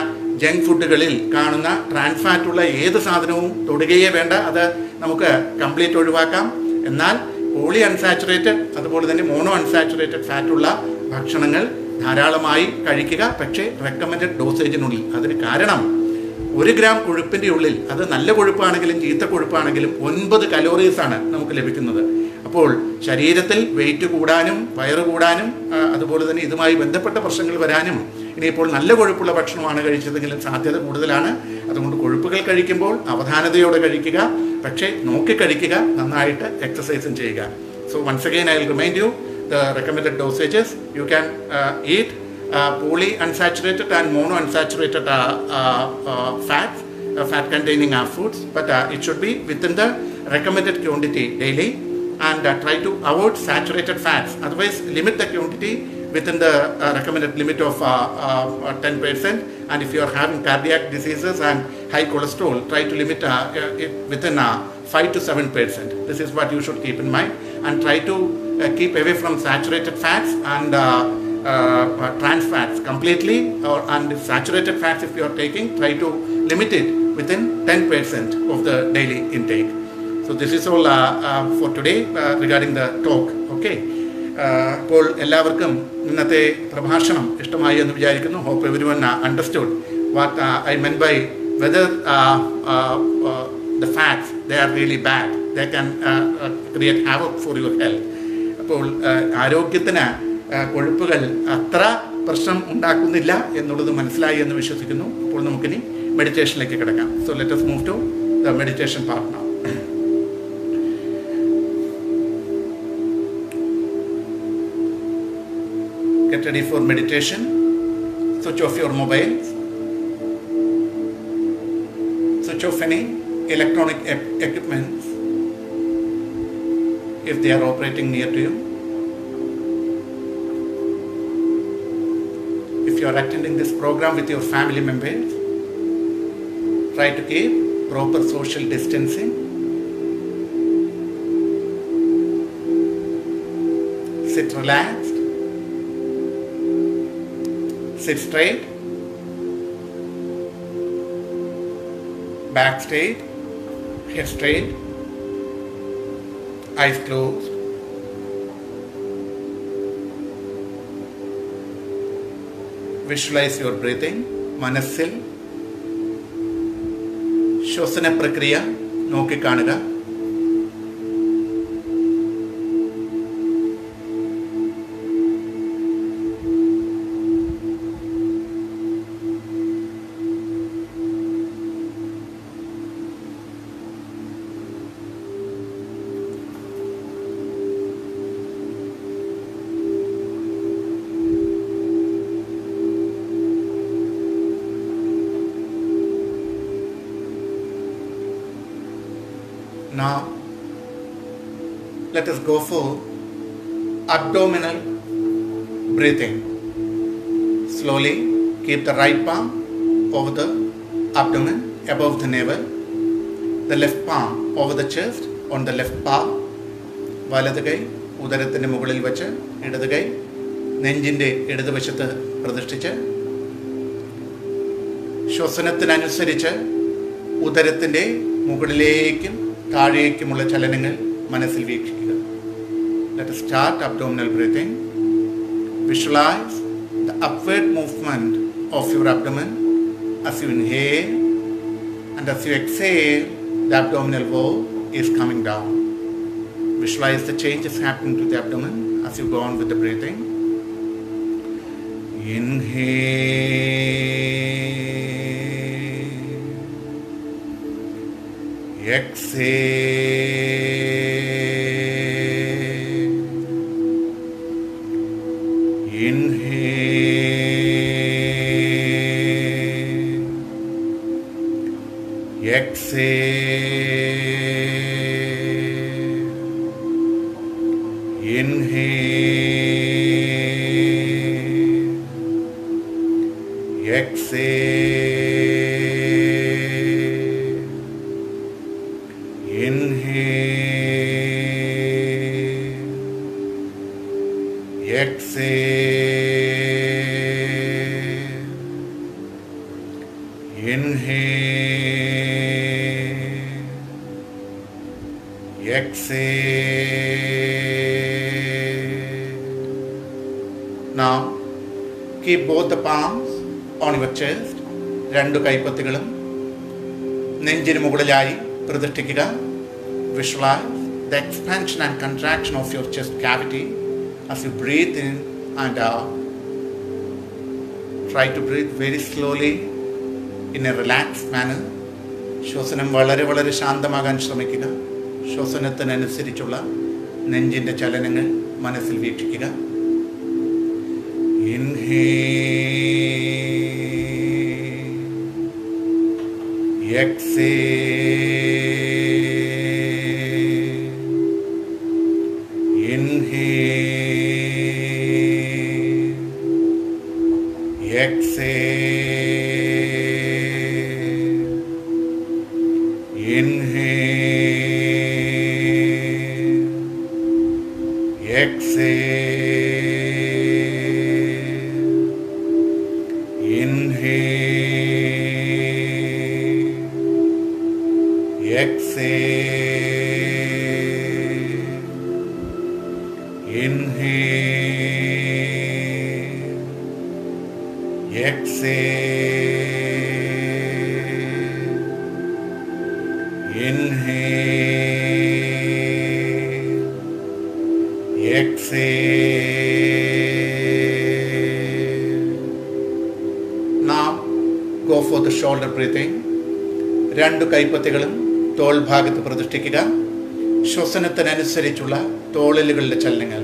ജങ്ക് ഫുഡുകളിൽ കാണുന്ന ട്രാൻസ് ഫാറ്റുള്ള ഏത് സാധനവും തൊടുകയേ വേണ്ട. അത് നമുക്ക് കംപ്ലീറ്റ് ഒഴിവാക്കാം. എന്നാൽ പോളി അൺസാച്ചുറേറ്റഡ് അതുപോലെ തന്നെ മോണോ അൺസാച്ചുറേറ്റഡ് ഫാറ്റുള്ള ഭക്ഷണങ്ങൾ ധാരാളമായി കഴിക്കുക, പക്ഷേ റെക്കമെൻഡഡ് ഡോസേജിനുള്ളിൽ. അതിന് കാരണം 1 ഗ്രാം കൊഴുപ്പിൻ്റെ ഉള്ളിൽ, അത് നല്ല കൊഴുപ്പാണെങ്കിലും ചീത്ത കൊഴുപ്പാണെങ്കിലും 9 കലോറീസാണ് നമുക്ക് ലഭിക്കുന്നത്. അപ്പോൾ ശരീരത്തിൽ വെയിറ്റ് കൂടാനും വയറ് കൂടാനും അതുപോലെ തന്നെ ഇതുമായി ബന്ധപ്പെട്ട പ്രശ്നങ്ങൾ വരാനും ഇനിയിപ്പോൾ നല്ല കൊഴുപ്പുള്ള ഭക്ഷണമാണ് കഴിച്ചതെങ്കിലും സാധ്യത കൂടുതലാണ്. അതുകൊണ്ട് കൊഴുപ്പുകൾ കഴിക്കുമ്പോൾ അവധാനതയോടെ കഴിക്കുക, പക്ഷേ നോക്കി കഴിക്കുക, നന്നായിട്ട് എക്സസൈസും ചെയ്യുക. So once again I will remind you the recommended dosages. You can eat polyunsaturated and monounsaturated fats, fat containing foods, but it should be within the recommended quantity daily, and try to avoid saturated fats. Otherwise, limit the quantity within the recommended limit of 10%, and if you are having cardiac diseases and high cholesterol, try to limit it within 5 to 7%. This is what you should keep in mind, and try to keep away from saturated fats and trans fats completely, and saturated fats if you are taking, try to limit it within 10% of the daily intake. So this is all for today regarding the talk. Okay. അപ്പോൾ എല്ലാവർക്കും ഇന്നത്തെ പ്രഭാഷണം ഇഷ്ടമായി എന്ന് വിചാരിക്കുന്നു. Hope everyone understood what I mean by whether the fats, they are really bad, they can create havoc for your health. അപ്പോൾ ആരോഗ്യത്തിന് കൊഴുപ്പുകൾ അത്ര പ്രശ്നം ഉണ്ടാക്കുന്നില്ല എന്നുള്ളത് മനസ്സിലായി എന്ന് വിശ്വസിക്കുന്നു. അപ്പോൾ നമുക്കിനി മെഡിറ്റേഷനിലേക്ക് കിടക്കാം. So let us move to the meditation part now. Get ready for meditation. Switch off your mobiles. Switch off any electronic equipments if they are operating near to you. If you are attending this program with your family members, try to keep proper social distancing. Sit relaxed. Sit straight. Back straight. Head straight. Eyes closed. Visualize your breathing. മനസ്സിൽ ശ്വസന പ്രക്രിയ നോക്കിക്കാണുക. Now, let us go for abdominal breathing. Slowly keep the right palm over the abdomen, above the navel, the left palm over the chest, on the left palm. വലത് കൈ ഉദരത്തിൻ്റെ മുകളിൽ വച്ച് ഇടത് കൈ നെഞ്ചിൻ്റെ ഇടതുവശത്ത് പ്രതിഷ്ഠിച്ച് ശ്വസനത്തിനനുസരിച്ച് ഉദരത്തിൻ്റെ മുകളിലേക്കും താഴേക്കുമുള്ള ചലനങ്ങൾ മനസ്സിൽ വീക്ഷിക്കുക. Let us start abdominal breathing. Visualize the upward movement of your abdomen as you inhale, and as you exhale, the abdominal wall is coming down. Visualize the changes happening to the abdomen as you go on with the breathing. Inhale. Exhale. Inhale. Exhale. Inhale. Exhale. Inhale. Exhale. Now keep both the palms on your chest. രണ്ടു കൈപ്പത്തികളും നെഞ്ചിന് മുകളിലായി പ്രതിഷ്ഠിക്കുക. Visualize the expansion and contraction of your chest cavity as you breathe in and out. Try to breathe very slowly in a relaxed manner. ശ്വസനം വളരെ വളരെ ശാന്തമാകാൻ ശ്രമിക്കുക. ശ്വസനത്തിനനുസരിച്ചുള്ള നെഞ്ചിൻ്റെ ചലനങ്ങൾ മനസ്സിൽ വീക്ഷിക്കുക. Inhale, exhale, inhale, exhale, inhale, exhale, inhale, exhale, inhale, exhale, inhale, exhale. Now go for the shoulder breathing. രണ്ടു കൈപ്പത്തികളും തോൾ ഭാഗത്ത് പ്രതിഷ്ഠിക്കുക. ശ്വസനത്തിനനുസരിച്ചുള്ള തോളലുകളുടെ ചലനങ്ങൾ.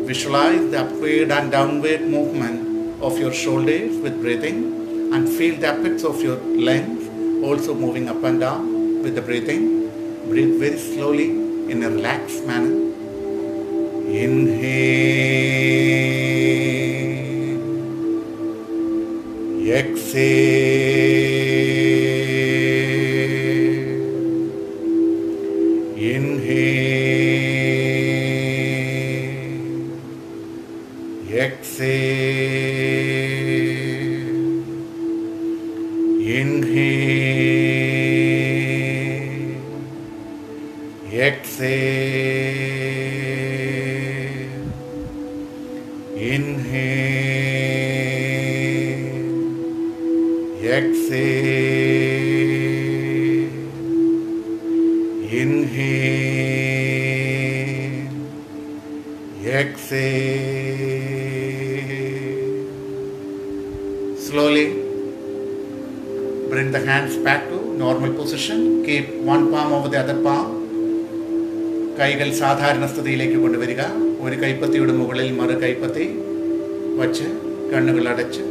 Visualize the upward and downward movement of your shoulders with breathing and feel the apex of your legs also moving up and down with the breathing. Breathe very slowly in a relaxed manner. Inhale, exhale, inhale, exhale, inhale, exhale, inhale, exhale, inhale, exhale. Slowly bring the hands back to normal position. Keep one palm over the other palm. കൈകൾ സാധാരണ സ്ഥിതിയിലേക്ക് കൊണ്ടുവരിക. ഒരു കൈപ്പത്തിയുടെ മുകളിൽ മറു കൈപ്പത്തി വച്ച് കണ്ണുകൾ അടച്ച്.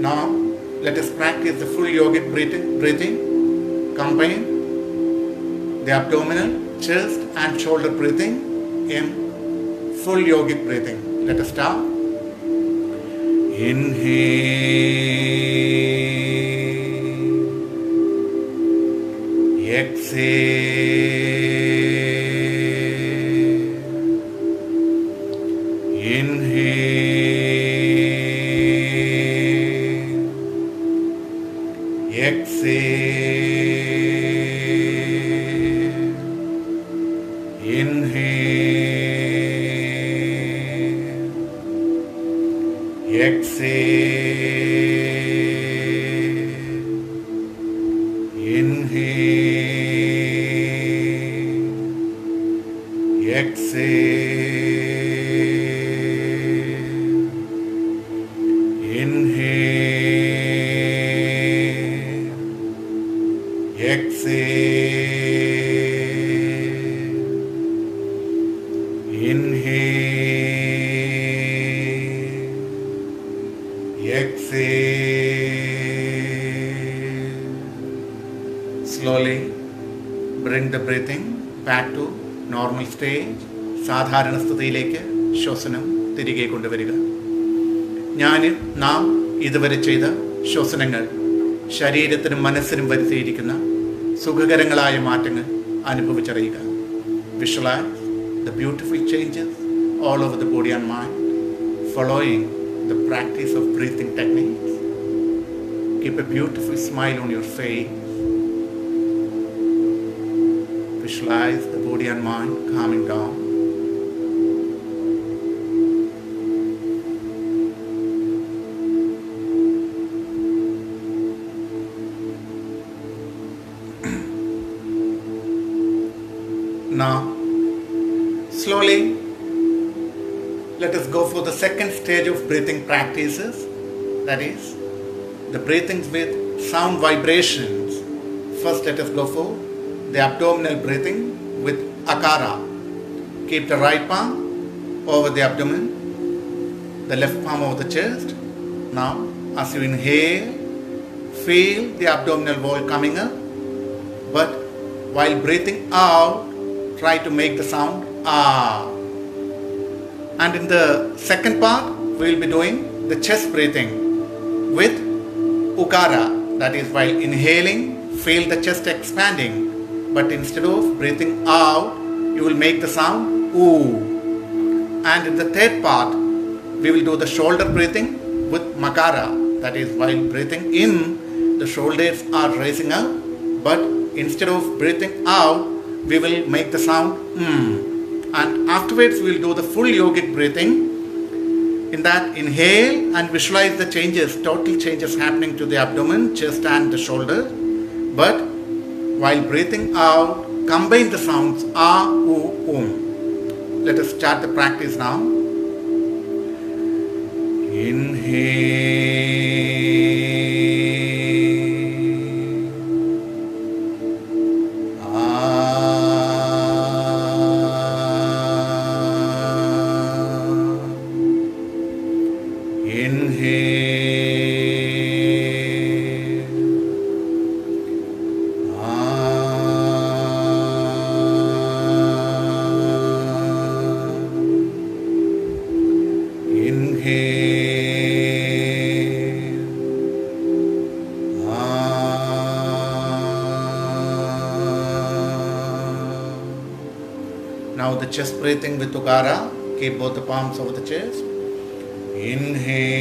Now let us practice the full yogic breathing. Combine the abdominal, chest and shoulder breathing in full yogic breathing. Let us start. Inhale, exhale, inhale, exhale, inhale, exhale, inhale, exhale, inhale, exhale, inhale, exhale. Slowly bring the breathing back to normal stage. സാധാരണ സ്ഥിതിയിലേക്ക് ശ്വസനം തിരികെ കൊണ്ടുവരിക. നാം ഇതുവരെ ചെയ്ത ശ്വസനങ്ങൾ ശരീരത്തിനും മനസ്സിനും വരുത്തിയിരിക്കുന്ന സുഖകരങ്ങളായ മാറ്റങ്ങൾ അനുഭവിച്ചറിയുക. Visualize the beautiful changes all over the body and mind following the practice of breathing techniques. Keep a beautiful smile on your face. visualize the body and mind calming down. Now, slowly, let us go for the second stage of breathing practices, that is, the breathings with sound vibrations. First, let us go for the abdominal breathing with Akara. Keep the right palm over the abdomen, the left palm over the chest. Now, as you inhale, feel the abdominal wall coming up, but while breathing out, try to make the sound ah. And in the second part, we will be doing the chest breathing with Ukara. That is, while inhaling, feel the chest expanding, but instead of breathing out, you will make the sound oo. And in the third part, we will do the shoulder breathing with Makara. That is, while breathing in, the shoulders are raising up, but instead of breathing out, we will make the sound And afterwards, we will do the full yogic breathing. In that, inhale and visualize the changes, total changes happening to the abdomen, chest and the shoulder. But while breathing out, combine the sounds ah, oo, om. Let us start the practice now. Inhale. Now the chest breathing with Ukara. Keep both the palms over the chest. Inhale.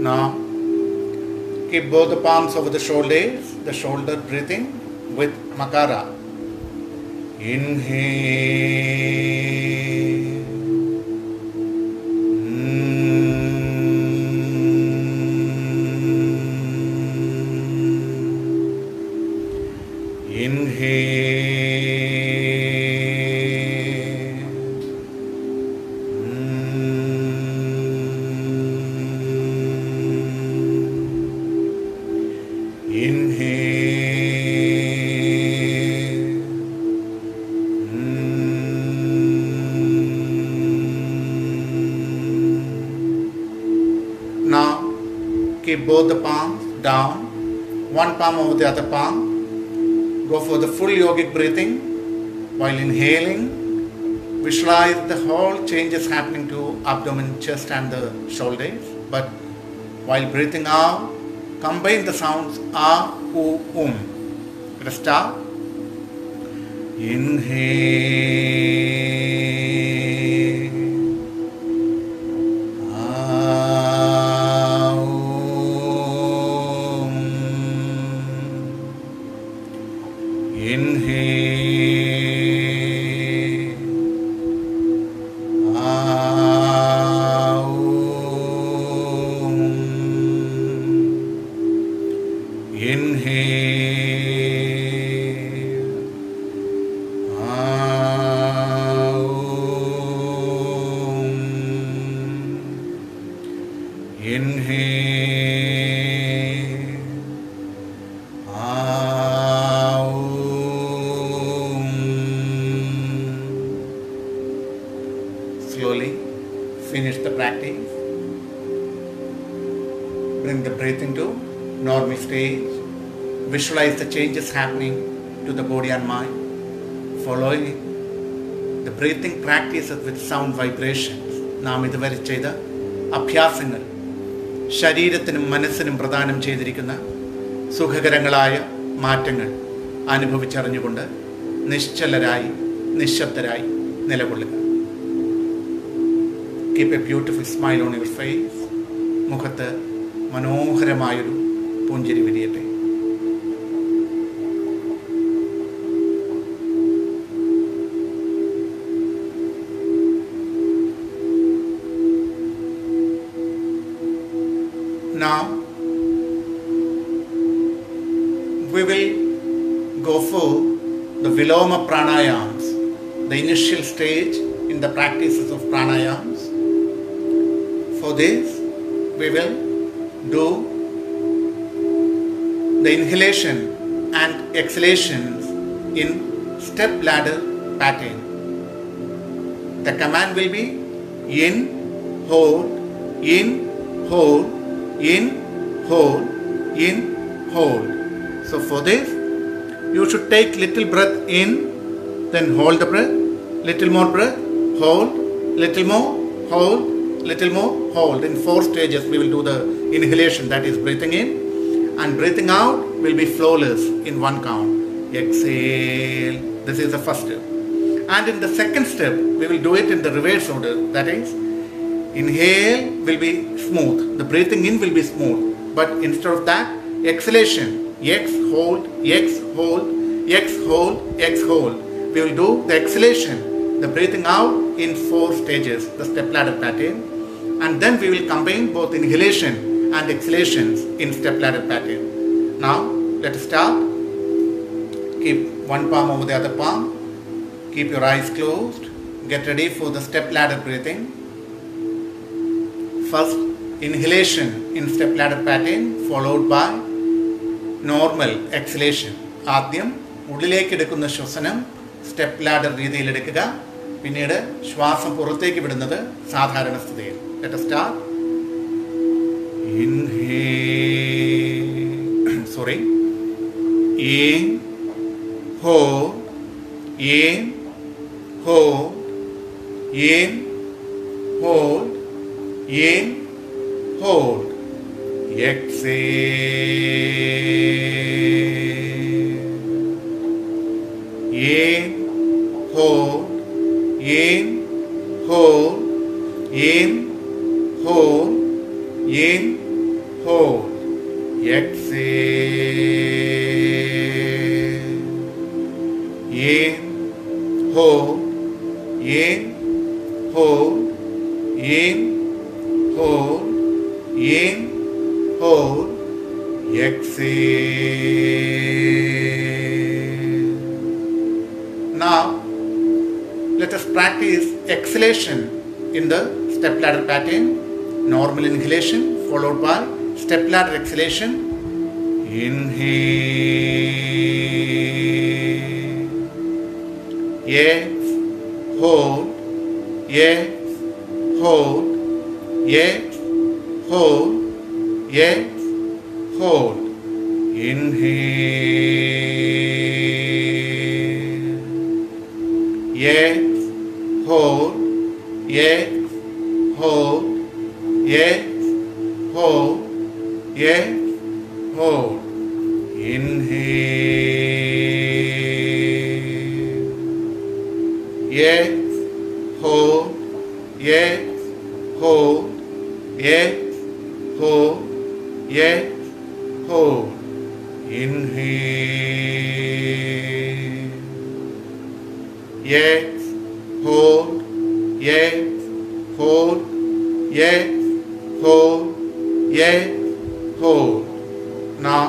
Now, keep both the palms over the shoulders, the shoulder breathing with Makara. Inhale. Now, keep both the palms down, one palm over the other palm. Go for the full yogic breathing. While inhaling, visualize the whole changes happening to abdomen, chest and the shoulders. But while breathing out, combine the sounds ah, oo, Let us start. Inhale. Slowly finish the practice. Bring the breathing to normal stage. Visualize the changes happening to the body and mind. Following the breathing practices with sound vibrations. നാം ഇതുവരെ ചെയ്ത അഭ്യാസങ്ങൾ ശരീരത്തിനും മനസ്സിനും പ്രദാനം ചെയ്തിരിക്കുന്ന സുഖകരങ്ങളായ മാറ്റങ്ങൾ അനുഭവിച്ചറിഞ്ഞുകൊണ്ട് നിശ്ചലരായി നിശബ്ദരായി നിലകൊള്ളുക. Keep a beautiful smile on your face. മുഖത്ത് മനോഹരമായൊരു പുഞ്ചിരി വിരിയട്ടെ. Now we will go for the Viloma Pranayams, the initial stage in the practices of pranayams. For this we will do the inhalation and exhalations in step ladder pattern. The command will be in, hold, in, hold, in, hold, in, hold. So for this, you should take little breath in, then hold the breath, little more breath, hold, little more, hold, little more, hold. In 4 stages we will do the inhalation, that is breathing in, and breathing out will be flawless in 1 count. Exhale. This is the first step. And in the second step, we will do it in the reverse order, that is, inhale will be smooth, the breathing in will be smooth, but instead of that, exhalation, exhale, exhale, exhale, exhale. We will do the exhalation, the breathing out in 4 stages, the step ladder pattern, and then we will combine both inhalation and exhalations in step ladder pattern. Now, let us start. Keep one palm over the other palm, keep your eyes closed, get ready for the step ladder breathing. First, inhalation in step ladder pattern followed by normal exhalation. ആദ്യം ഉള്ളിലേക്ക് എടുക്കുന്ന ശ്വസനം സ്റ്റെപ്പ് ലാഡർ രീതിയിൽ എടുക്കുക, പിന്നീട് ശ്വാസം പുറത്തേക്ക് വിടുന്നത് സാധാരണ സ്ഥിതിയിൽ. Let us start. Inhale. Sorry. In, hold, in, hold, in, hold, in, hold, exhale, in, hold, in, hold, in, hold, in, hold, exhale, in, hold, in, hold, in, hold, in, hold, exhale. Now, let us practice exhalation in the step ladder pattern. Normal inhalation followed by step ladder exhalation. Inhale, yes, hold, yes, hold, yes, hold, yes, hold. Inhale, yes, hold, yes, hold, yes, hold, yes, hold. Inhale, yes, hold, yes, hold, yes, hold, yes, hold. Inhale, yes, hold, yes, hold, yes, hold, yes, hold. Now,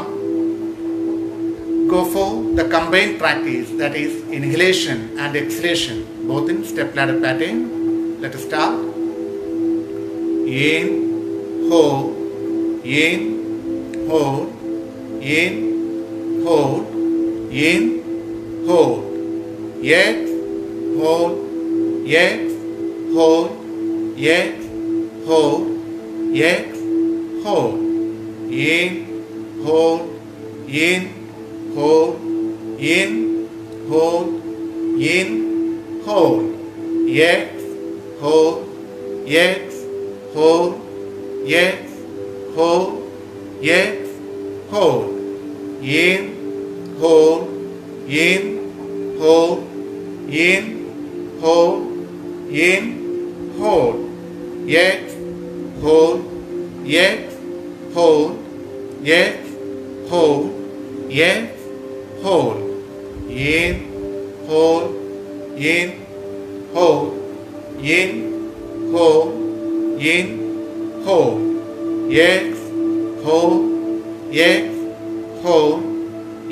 go for the combined practice, that is inhalation and exhalation, both in step ladder pattern. Let us start. In, hold, in, hold, in, hold, in, hold, yes, hold, yes, hold, yes, hold, yes, hold, in, hold, in, hold, in, hold, in, hold, yes, hold, yes, hold, yes, hold, yes, hold, in, hold, in, hold, in, hold, in, hold, yes, hold, yes, hold, yes, hold, yes, hold, in, hold, in, hold, in, hold, in, hold, yes, hold, yes, hold,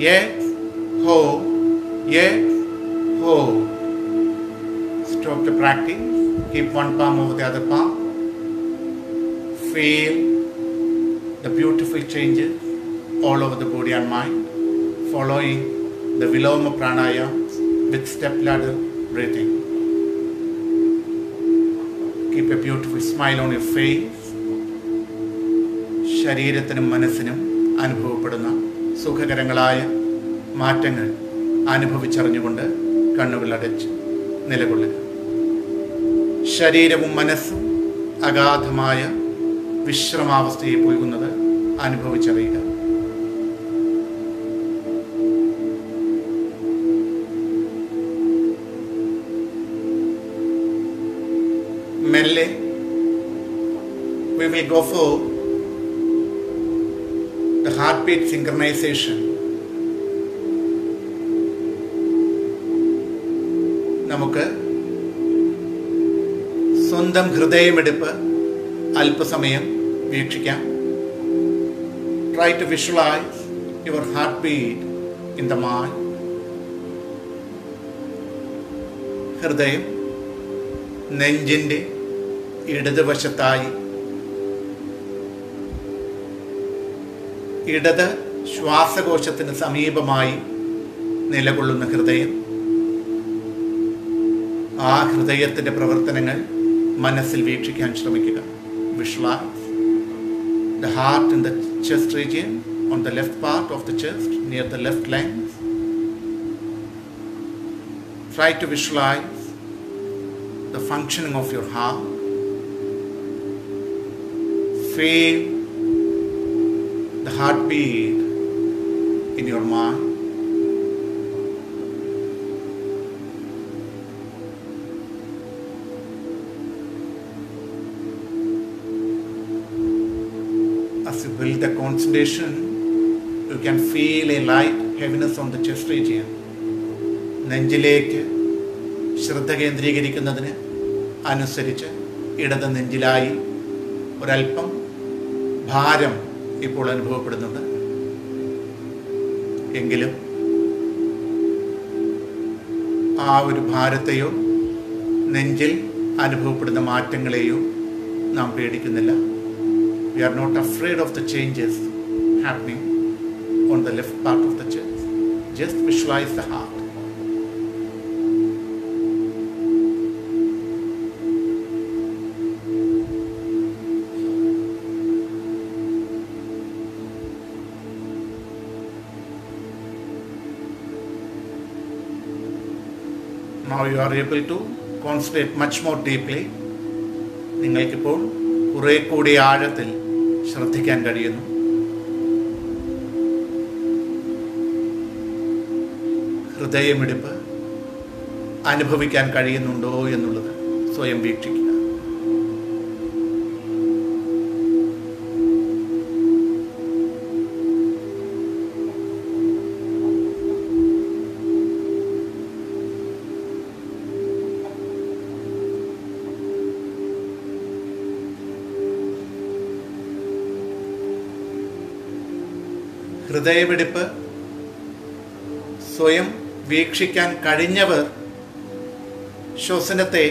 yes, hold, yes, hold. Stop the practice. Keep one palm over the other palm. Feel the beautiful changes all over the body and mind, following the Viloma Pranayama with step ladder breathing. Keep a beautiful smile on your face. ശരീരത്തിനും മനസ്സിനും അനുഭവപ്പെടുന്ന സുഖകരങ്ങളായ മാറ്റങ്ങൾ അനുഭവിച്ചറിഞ്ഞുകൊണ്ട് കണ്ണുകൾ അടച്ച് നിലകൊള്ളുക. ശരീരവും മനസ്സും അഗാധമായ വിശ്രമാവസ്ഥയിൽ പോകുന്നത് അനുഭവിച്ചറിയുക. മെല്ലെ we will go for the heartbeat synchronization. നമുക്ക് സ്വന്തം ഹൃദയമിടിപ്പ് അല്പസമയം വീക്ഷിക്കാം. Try to visualize your heartbeat in the mind. ഹൃദയം നെഞ്ചിൻ്റെ ഇടതുവശത്തായി, ഇടത് ശ്വാസകോശത്തിന് സമീപമായി നിലകൊള്ളുന്ന ഹൃദയം. ആ ഹൃദയത്തിൻ്റെ പ്രവർത്തനങ്ങൾ മനസ്സിൽ വീക്ഷിക്കാൻ ശ്രമിക്കുക. Visualize the heart in the chest region, on the left part of the chest, near the left lungs. Try to visualize the functioning of your heart. Feel the heartbeat in your mind. As you build the concentration, you can feel a light heaviness on the chest region. നെഞ്ചിലേക്ക് ശ്രദ്ധ കേന്ദ്രീകരിക്കുന്നതിന് അനുസരിച്ച് ഇടത് നെഞ്ചിലായി ഒരൽപ്പം ഭാരം ഇപ്പോൾ അനുഭവപ്പെടുന്നുണ്ട്. എങ്കിലും ആ ഒരു ഭാരത്തെയോ നെഞ്ചിൽ അനുഭവപ്പെടുന്ന മാറ്റങ്ങളെയോ നാം പേടിക്കുന്നില്ല. We are not afraid of the changes happening on the left part of the chest. Just visualize the heart. Now you are able to concentrate much more deeply. നിങ്ങൾക്കിപ്പോൾ കുറെ കൂടി ആഴത്തിൽ ശ്രദ്ധിക്കാൻ കഴിയുന്നു. ഹൃദയമിടിപ്പ് അനുഭവിക്കാൻ കഴിയുന്നുണ്ടോ എന്നുള്ളത് സ്വയം വീക്ഷിക്കുക. ഹൃദയമിടിപ്പ് സ്വയം വീക്ഷിക്കാൻ കഴിഞ്ഞവർ ശ്വസനത്തെ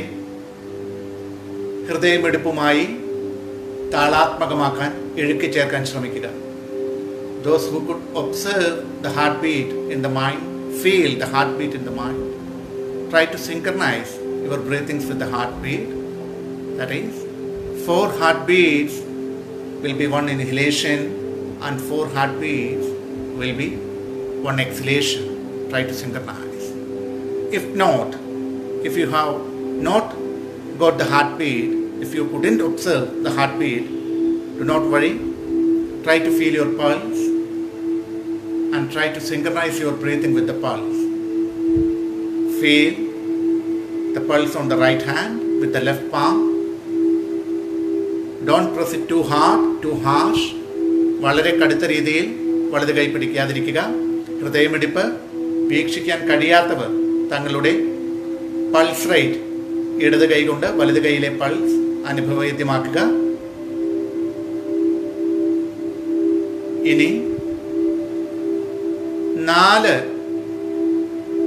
ഹൃദയമിടിപ്പുമായി താളാത്മകമാക്കാൻ ഇഴുക്കിച്ചേർക്കാൻ ശ്രമിക്കുക. Those who could observe the heartbeat in the mind, feel the heartbeat in the mind, try to synchronize your breathings with the heartbeat. That is, 4 heartbeats will be one inhalation, and 4 heartbeats will be 1 exhalation. Try to synchronize. If not, if you have not got the heartbeat, if you couldn't observe the heartbeat, do not worry. Try to feel your pulse and try to synchronize your breathing with the pulse. Feel the pulse on the right hand with the left palm. Don't press it too hard, too harsh. വളരെ കടുത്ത രീതിയിൽ വലത് കൈ പിടിക്കാതിരിക്കുക. ഹൃദയമിടിപ്പ് വീക്ഷിക്കാൻ കഴിയാത്തവർ തങ്ങളുടെ പൾസ് റേറ്റ് ഇടത് കൈ കൊണ്ട് വലത് കൈയിലെ പൾസ് അനുഭവവേദ്യമാക്കുക. ഇനി 4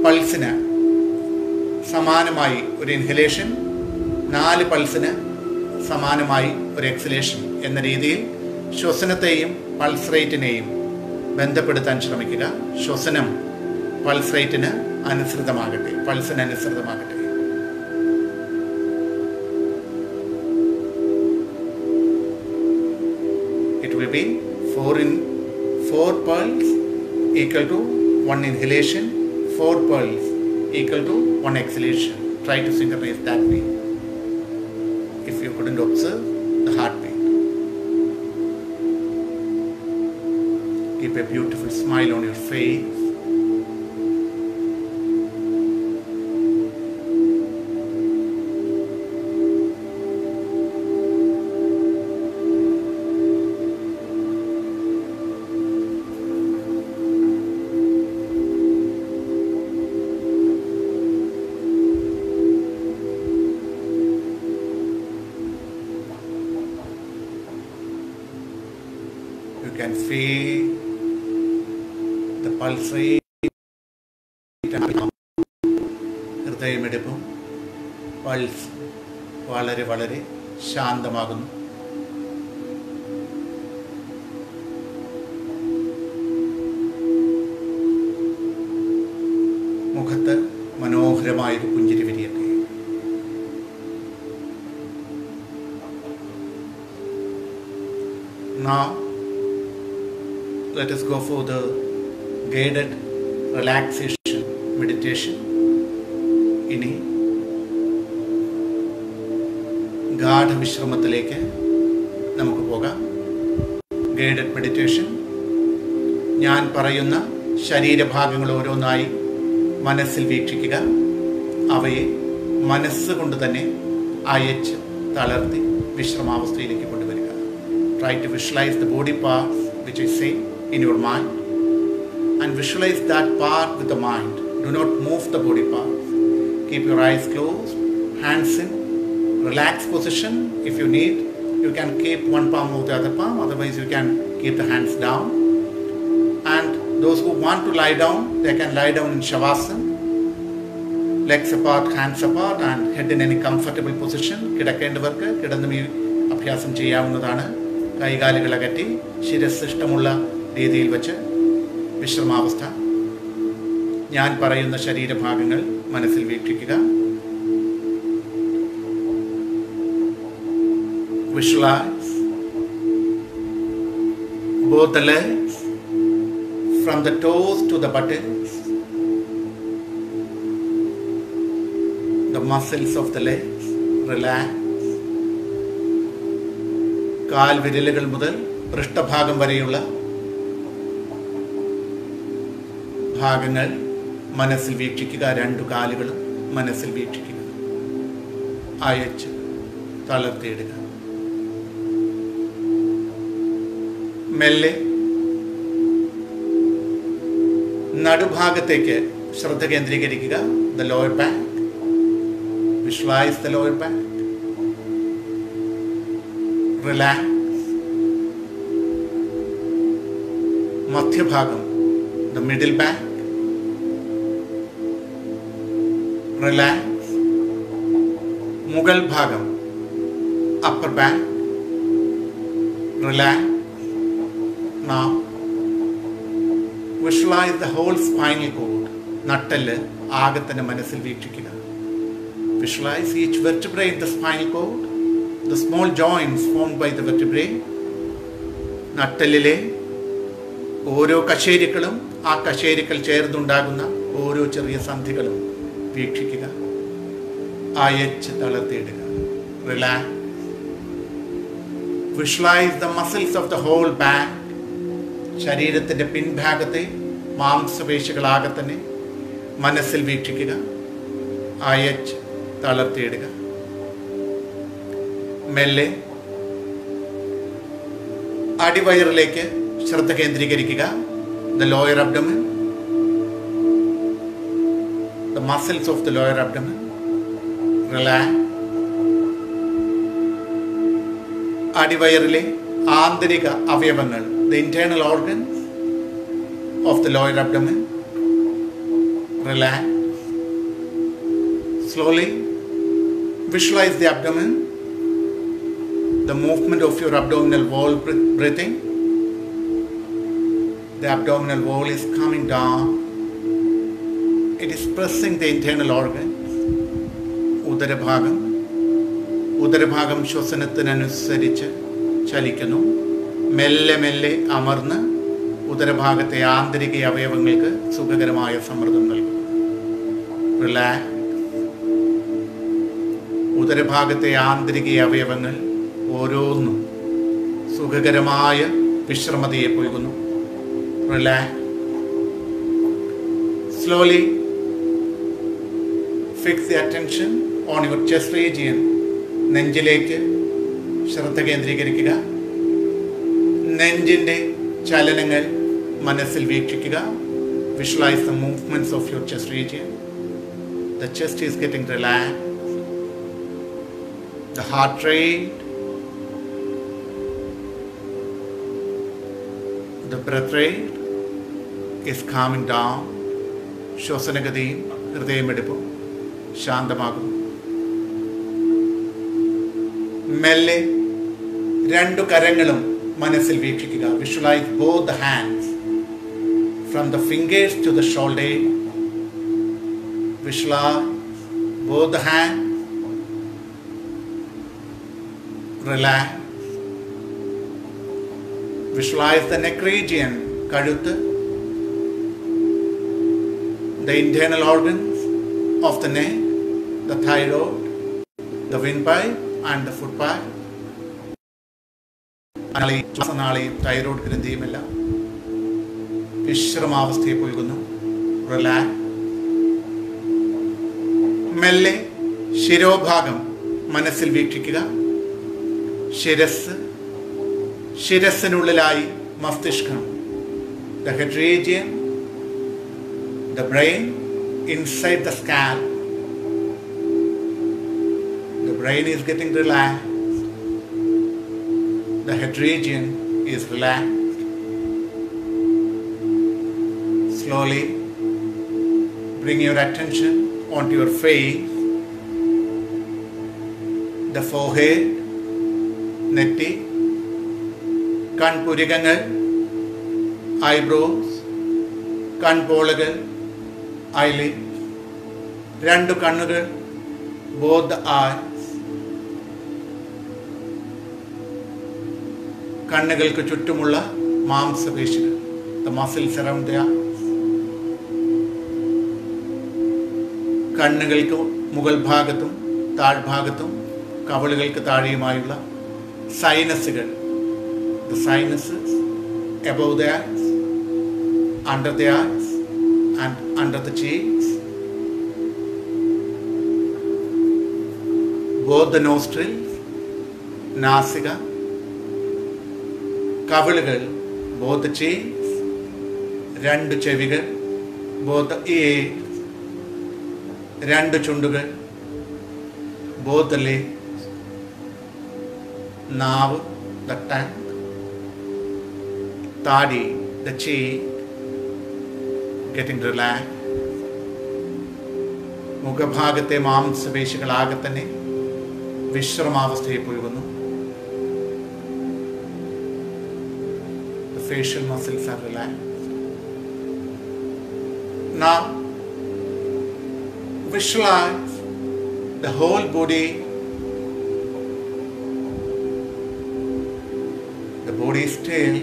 പൾസിന് സമാനമായി ഒരു ഇൻഹലേഷൻ, 4 പൾസിന് സമാനമായി ഒരു എക്സലേഷൻ എന്ന രീതിയിൽ ശ്വസനത്തെയും പൾസ് റേറ്റിനെയും ബന്ധപ്പെടുത്താൻ ശ്രമിക്കുക. ശ്വസനം പൾസ് റേറ്റിന് അനുസൃതമാകട്ടെ, പൾസിന് അനുസൃതമാകട്ടെ. It will be 4 pulse equal to 1 inhalation, 4 pulse equal to 1 exhalation. Try to synchronize that way if you couldn't observe the heartbeat. Keep a beautiful smile on your face. You can feel the pulse rate, ഹൃദയമിടിപ്പും പൾസ് വളരെ വളരെ ശാന്തമാകുന്നു. മുഖത്ത് മനോഹരമായൊരു പുഞ്ചിരി വിരിയട്ടെ. Now let us go for the guided relaxation meditation. ഇനി ഗാഠവിശ്രമത്തിലേക്ക് നമുക്ക് പോകാം. Guided meditation. ഞാൻ പറയുന്ന ശരീരഭാഗങ്ങൾ ഓരോന്നായി മനസ്സിൽ വീക്ഷിക്കുക. അവയെ മനസ്സുകൊണ്ട് തന്നെ അയച്ച് തളർത്തി വിശ്രമാവസ്ഥയിലേക്ക് കൊണ്ടുവരിക. Try to visualize the body parts which I say in your mind and visualize that part with the mind. Do not move the body parts. Keep your eyes closed, hands in relaxed position. If you need, you can keep one palm over the other palm, otherwise you can keep the hands down. And those who want to lie down, they can lie down in Shavasana, legs apart, hands apart, and head in any comfortable position. കിടക്കേണ്ടവർക്ക് കിടന്നും ഈ അഭ്യാസം ചെയ്യാവുന്നതാണ്. കൈകാലുകൾ അകറ്റി ശിരസ് ഇഷ്ടമുള്ള രീതിയിൽ വെച്ച് വിശ്രമാവസ്ഥ. ഞാൻ പറയുന്ന ശരീരഭാഗങ്ങൾ മനസ്സിൽ വീക്ഷിക്കുക. Visualize both the legs from the toes to the buttocks, the muscles of the legs relax. കാൽ വിരലുകൾ മുതൽ പൃഷ്ഠഭാഗം വരെയുള്ള ഭാഗങ്ങൾ മനസ്സിൽ വീക്ഷിക്കുക. 2 കാലുകളും മനസ്സിൽ വീക്ഷിക്കുക. അയച്ച് തളർത്തിയിടുക. മെല്ലെ നടുഭാഗത്തേക്ക് ശ്രദ്ധ കേന്ദ്രീകരിക്കുക. The lower back. Visualize the lower back. Relax. മധ്യഭാഗം, the middle back. Relax. മുകൾ ഭാഗം, upper back. Relax. Now visualize the whole spinal cord. നട്ടെല്ല് ആകെ തന്നെ മനസ്സിൽ വീക്ഷിക്കുക. Visualize each vertebrae in the spinal cord, the small joints formed by the vertebrae. നട്ടെല്ലിലെ ഓരോ കശേരുക്കളും ആ കശേരുക്കൾ ചേർന്നുണ്ടാകുന്ന ഓരോ ചെറിയ സന്ധികളും വീക്ഷിക്കുക. അയച്ച് തളർത്തിയിടുക. Relax. Visualize the muscles of the whole back. ശരീരത്തിൻ്റെ പിൻഭാഗത്തെ മാംസപേശികളാകെ തന്നെ മനസ്സിൽ വീക്ഷിക്കുക. അയച്ച് തളർത്തിയിടുക. മെല്ലെ അടിവയറിലേക്ക് ശ്രദ്ധ കേന്ദ്രീകരിക്കുക. The lower abdomen, the muscles of the lower abdomen. Relax. അടിവയറിലെ ആന്തരിക അവയവങ്ങൾ, the internal organs of the lower abdomen. Relax. Slowly visualize the abdomen, the movement of your abdominal wall breathing. The abdominal wall is coming down. It is pressing the internal organs. ഉദരഭാഗം ശ്വസനത്തിനനുസരിച്ച് ചലിക്കുന്നു. മെല്ലെ മെല്ലെ അമർന്ന് ഉദരഭാഗത്തെ ആന്തരിക അവയവങ്ങൾക്ക് സുഖകരമായ സമ്മർദ്ദം നൽകും. റിലാക്സ്. ഉദരഭാഗത്തെ ആന്തരിക അവയവങ്ങൾ ഓരോന്നും സുഖകരമായ വിശ്രമതയെ പൊയ്യുന്നു. Relax. Slowly fix the attention on your chest region. നെഞ്ചിലേക്ക് ശ്രദ്ധ കേന്ദ്രീകരിക്കുക. നെഞ്ചിൻ്റെ ചലനങ്ങൾ മനസ്സിൽ വീക്ഷിക്കുക. Visualize the movements of your chest region. The chest is getting relax. The heart rate, the breath rate is calming down. ശ്വസനഗതിയും ഹൃദയമിടിപ്പും ശാന്തമാകുന്നു. മെല്ലെ രണ്ടു കരങ്ങളും മനസ്സിൽ വീക്ഷിക്കുക. Visualize both the hands from the fingers to the shoulder. Visualize both the hands. Relax. Visualize the neck region, കഴുത്ത്, the internal organs of the neck, the thyroid, the windpipe and the footpipe. ശ്വാസനാളിയും തൈറോയ്ഡ് ഗ്രന്ഥിയുമെല്ലാം വിശ്രമാവസ്ഥയെ പോയിരുന്നു. റിലാക്സ്. മെല്ലെ ശിരോഭാഗം മനസ്സിൽ വീക്ഷിക്കുക. ശിരസ്സിനുള്ളിലായി മസ്തിഷ്കം, the head region, the brain inside the scalp. The brain is getting relaxed. The head region is relaxed. Slowly bring your attention onto your face, the forehead, നെറ്റി, കൺപുരികങ്ങൾ, ഐബ്രോസ്, കൺപോളകൾ, ഐലിഡ്, രണ്ടു കണ്ണുകൾ, both the eyes. കണ്ണുകൾക്ക് ചുറ്റുമുള്ള മാംസപേശികൾ, the muscles around the eyes. കണ്ണുകൾക്ക് മുകൾ ഭാഗത്തും താഴ്ഭാഗത്തും കവിളുകൾക്ക് താഴെയുമായുള്ള സൈനസുകൾ, the sinuses above the eyes, under the eyes and under the cheeks. Both the nostrils, നാസിക, കവിളുകൾ, both the cheeks, രണ്ട് ചെവികൾ, both the ears, രണ്ട് ചുണ്ടുകൾ, both the lips, നാവ്, the tongue, താടി, the cheek, getting relaxed. മുഖഭാഗത്തെ മാംസപേശികളാകെ തന്നെ വിശ്രമാവസ്ഥയിൽ പോയിരുന്നു. The facial muscles are relaxed. Now visualize the whole body. The body is still.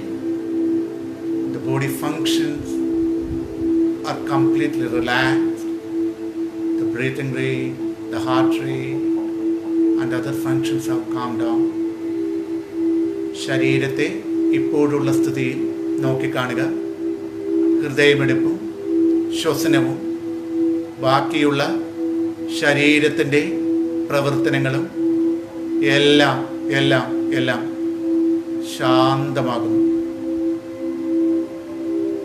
The body functions are completely relaxed. The breathing rate, the heart rate, and other functions have calmed down. ശരീരത്തെ ഇപ്പോഴുള്ള സ്ഥിതിയിൽ നോക്കിക്കാണുക. ഹൃദയമിടിപ്പും ശ്വസനവും ബാക്കിയുള്ള ശരീരത്തിൻ്റെ പ്രവർത്തനങ്ങളും എല്ലാം എല്ലാം എല്ലാം ശാന്തമാകുന്നു.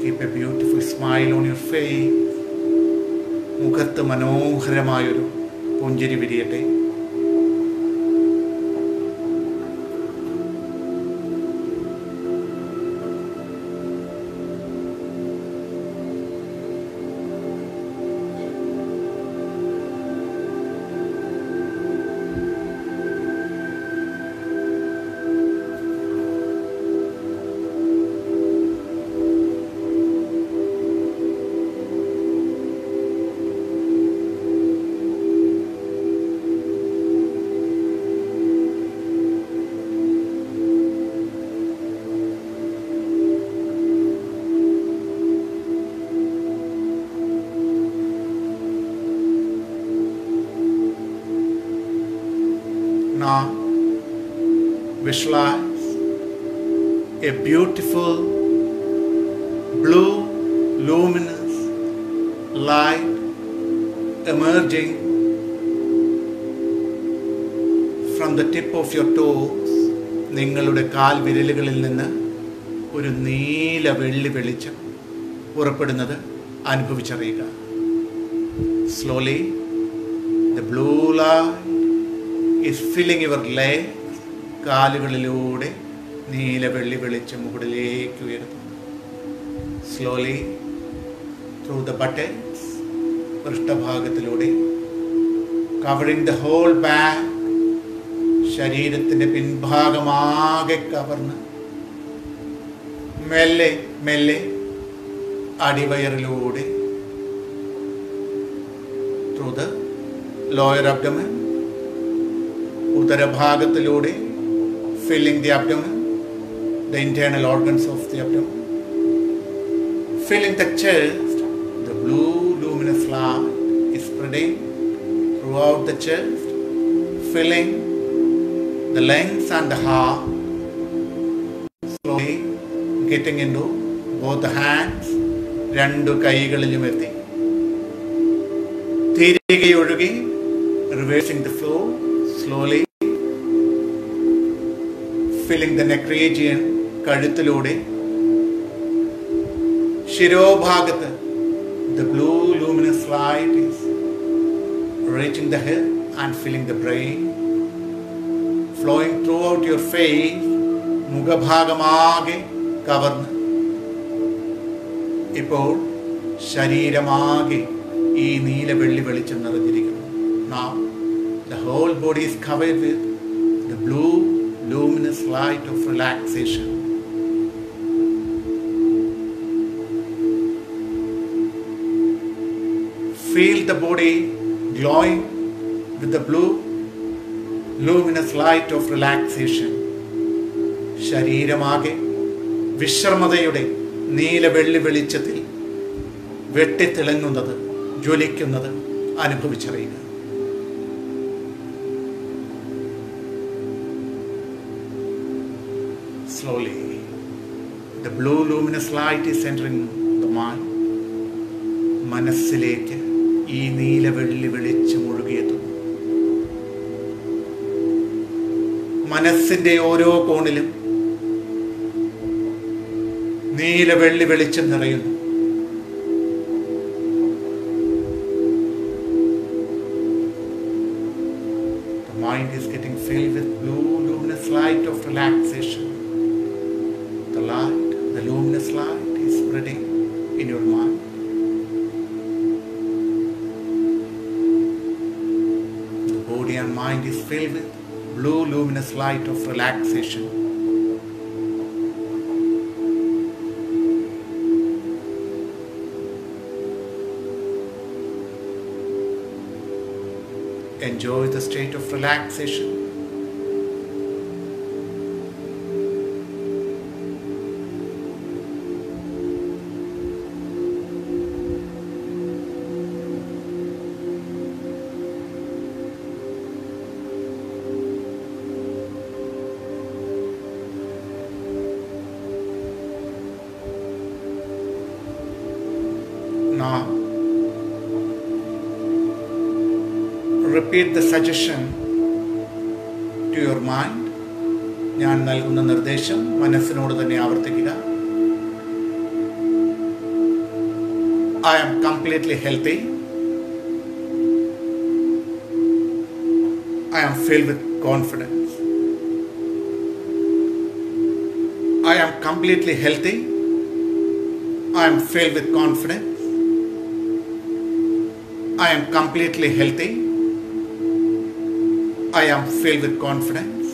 Keep a beautiful smile on your face. മുഖത്ത് മനോഹരമായൊരു പുഞ്ചിരി വിരിയട്ടെ. Now visualize a beautiful blue luminous light emerging from the tip of your toes. നിങ്ങളുടെ കാൽ വിരലുകളിൽ നിന്ന് ഒരു നീല വെള്ളി വെളിച്ചം പുറപ്പെടുന്നത് അനുഭവിച്ചറിയുക. Slowly the blue light is filling your legs. കാലുകളിലൂടെ നീല വെള്ളി വെളിച്ചം മുകളിലേക്ക് ഉയരുന്നു. Slowly through the buttocks, പൃഷ്ഠഭാഗത്തിലൂടെ, covering the whole back, ശരീരത്തിൻ്റെ പിൻഭാഗമാകെ കവർന്ന് മെല്ലെ മെല്ലെ അടിവയറിലൂടെ through the lower abdomen, ഉദരഭാഗത്തിലൂടെ filling the abdomen, the internal organs of the abdomen, filling the chest. The blue luminous light is spreading throughout the chest, filling the lungs and the heart, slowly getting into both the hands. രണ്ടു കൈകളിലും എത്തി തിരികെ ഒഴുകി, reversing the flow slowly, filling the neck region. കഴുത്തിലൂടെ ശിരോഭാഗത്ത് the blue luminous light is reaching the head and filling the brain, flowing throughout your face. മുഖഭാഗമാകെ കവർന്ന് ഇപ്പോൾ ശരീരമാകെ ഈ നീല വെള്ളി വെളിച്ചം നിറഞ്ഞിരിക്കുന്നു. Now the whole body is covered with the blue luminous light of relaxation. Feel the body glowing with the blue luminous light of relaxation. ശരീരമാകെ വിശ്രമതയുടെ നീല വെള്ളി വെളിച്ചത്തിൽ വെട്ടിത്തിളങ്ങുന്നത്, ജ്വലിക്കുന്നത് അനുഭവിച്ചറിയുക. Slowly the blue luminous light is entering the mind. മനസ്സിലേക്ക് ഈ നീല വെള്ളി വെളിച്ചം ഒഴുകിയെത്തുന്നു. മനസ്സിന്റെ ഓരോ കോണിലും നീല വെള്ളി വെളിച്ചം നിറയുന്നു. The mind is getting filled with blue luminous light of relaxation. The light, the luminous light is spreading in your mind. The body and mind is filled with blue luminous light of relaxation. Enjoy the state of relaxation. repeat the suggestion to your mind. ഞാൻ നൽകുന്ന നിർദ്ദേശം മനസ്സിനോട് തന്നെ ആവർത്തിക്കുക. I am completely healthy. I am filled with confidence. I am completely healthy. I am filled with confidence. I am completely healthy. I am filled with confidence.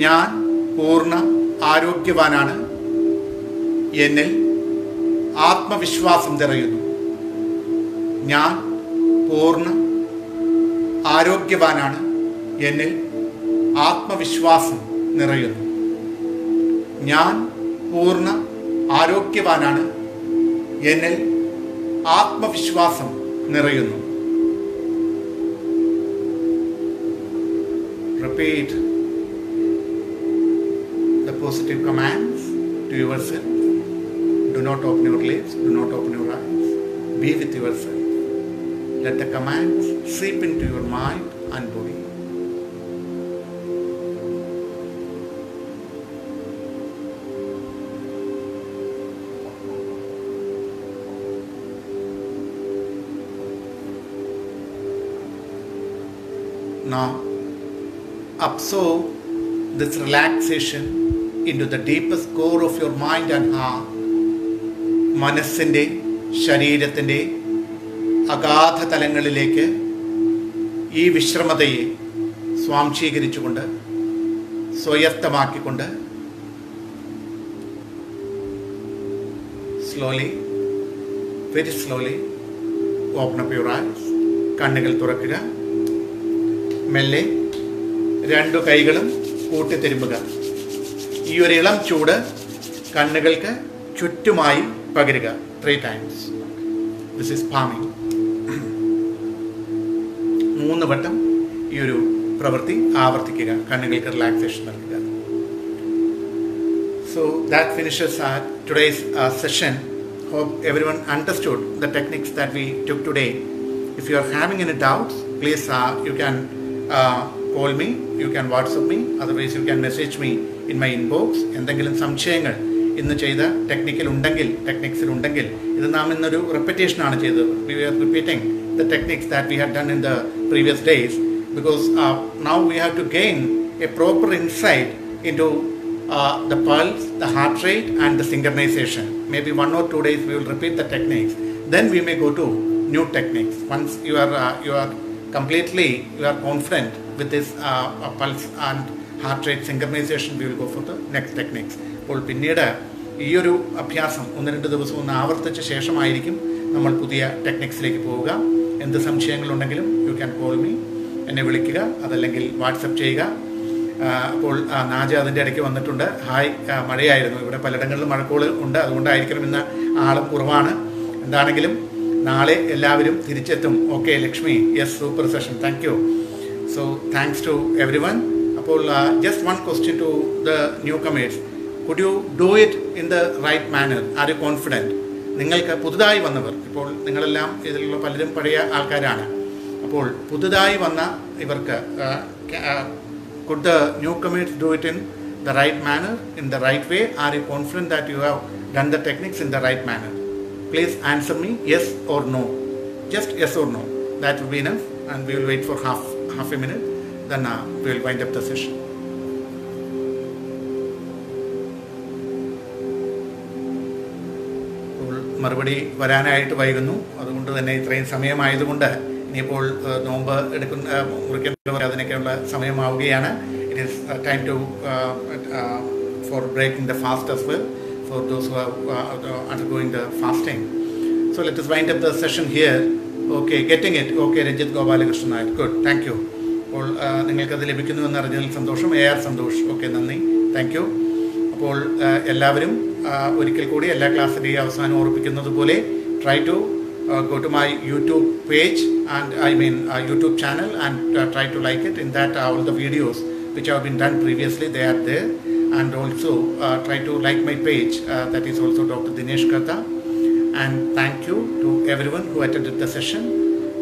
ഞാൻ പൂർണ്ണ ആരോഗ്യവാനാണ്. എന്നിൽ ആത്മവിശ്വാസം നിറയുന്നു. ഞാൻ പൂർണ്ണ ആരോഗ്യവാനാണ്. എന്നിൽ ആത്മവിശ്വാസം നിറയുന്നു. ഞാൻ പൂർണ്ണ ആരോഗ്യവാനാണ്. എന്നിൽ ആത്മവിശ്വാസം നിറയുന്നു. Repeat the positive commands to yourself. Do not open your lips, do not open your eyes. Be with yourself. Let the commands seep into your mind and body. Now, absorb this relaxation into the deepest core of your mind and heart. മനസ്സിൻ്റെ ശരീരത്തിൻ്റെ അഗാധ തലങ്ങളിലേക്ക് ഈ വിശ്രമതയെ സ്വാംശീകരിച്ചുകൊണ്ട് സ്വയത്തമാക്കിക്കൊണ്ട് slowly, very slowly open up your eyes. കണ്ണുകൾ തുറക്കുക. മെല്ലെ രണ്ടു കൈകളും കൂട്ടിത്തിരുമ്പുക. ഈ ഒരു ഇളം ചൂട് കണ്ണുകൾക്ക് ചുറ്റുമായി പകരുക. 3 times. This is palming. 3 വട്ടം ഈ ഒരു പ്രവൃത്തി ആവർത്തിക്കുക. കണ്ണുകൾക്ക് റിലാക്സേഷൻ നൽകുക. So that finishes our today's session. Hope everyone understood the techniques that we took today. If you are having any doubts, please you can call me, you can WhatsApp me, otherwise you can message me in my inbox. എന്തെങ്കിലും സംശയങ്ങൾ ഇന്ന് ചെയ്ത ടെക്നിക്സിൽ ഉണ്ടെങ്കിൽ ഇത് നാം ഇന്നൊരു റെപ്പിറ്റേഷനാണ് ചെയ്തത്. We are repeating the techniques that we had done in the previous days because now we have to gain a proper insight into the pulse, the heart rate and the synchronization. Maybe 1 or 2 days we will repeat the techniques. Then we may go to new techniques. Once you are completely confident with this pulse and heart rate synchronization, we will go for the next techniques. അപ്പോൾ പിന്നീട് ഈ ഒരു അഭ്യാസം 1-2 ദിവസം ഒന്ന് ആവർത്തിച്ച ശേഷമായിരിക്കും നമ്മൾ പുതിയ ടെക്നിക്സിലേക്ക് പോവുക. എന്ത് സംശയങ്ങളുണ്ടെങ്കിലും യു ക്യാൻ കോൾ മീ, എന്നെ വിളിക്കുക, അതല്ലെങ്കിൽ വാട്സപ്പ് ചെയ്യുക. അപ്പോൾ നാജ അതിൻ്റെ ഇടയ്ക്ക് വന്നിട്ടുണ്ട്. ഹായ്, മഴയായിരുന്നു ഇവിടെ, പലയിടങ്ങളിലും മഴക്കോള് ഉണ്ട്, അതുകൊണ്ടായിരിക്കണം ഇന്ന് ആളും കുറവാണ്. എന്താണെങ്കിലും നാളെ എല്ലാവരും തിരിച്ചെത്തും. Okay Lakshmi, yes, super session, thank you. So thanks to every one. അപ്പോൾ just one question to the newcomers. Could you do it in the right manner? Are you confident? നിങ്ങൾക്ക് പുതുതായി വന്നവർ, ഇപ്പോൾ നിങ്ങളെല്ലാം ഇതിലുള്ള പലരും പഴയ ആൾക്കാരാണ്. അപ്പോൾ പുതുതായി വന്ന ഇവർക്ക് could the newcomers do it in the right manner, in the right way? Are you confident that you have done the techniques in the right manner? Please answer me yes or no. Just yes or no. That will be enough, and we will wait for half a minute. Then we will wind up the session. മറുപടി വരാനായിട്ട് വൈകുന്നു. അതുകൊണ്ട് തന്നെ ഇത്രയും സമയമായതുകൊണ്ട് ഇനിയിപ്പോൾ നോമ്പ് മുറിക്കേണ്ട അതിനൊക്കെയുള്ള സമയമാവുകയാണ്. It is time to for breaking the fast as well for those who are undergoing the fasting. So let us wind up the session here. Okay, getting it. Okay, Ranjith Gopalakrishnan Nair, good, thank you. അപ്പോൾ നിങ്ങൾക്കത് ലഭിക്കുന്നു എന്നറിഞ്ഞതിൽ സന്തോഷം. AR സന്തോഷ്, ഓക്കെ, നന്ദി, താങ്ക് യു. അപ്പോൾ എല്ലാവരും ഒരിക്കൽ കൂടി എല്ലാ ക്ലാസ്സിൻ്റെയും അവസാനം ഓർപ്പിക്കുന്നത് പോലെ try to go to my YouTube page and YouTube channel and try to like it. In that all the videos which have been done previously, they are there. And also try to like my page, that is also Dr. Dinesh Karta. And thank you to everyone who attended the session.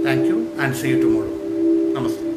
Thank you. and see you tomorrow. Namaste.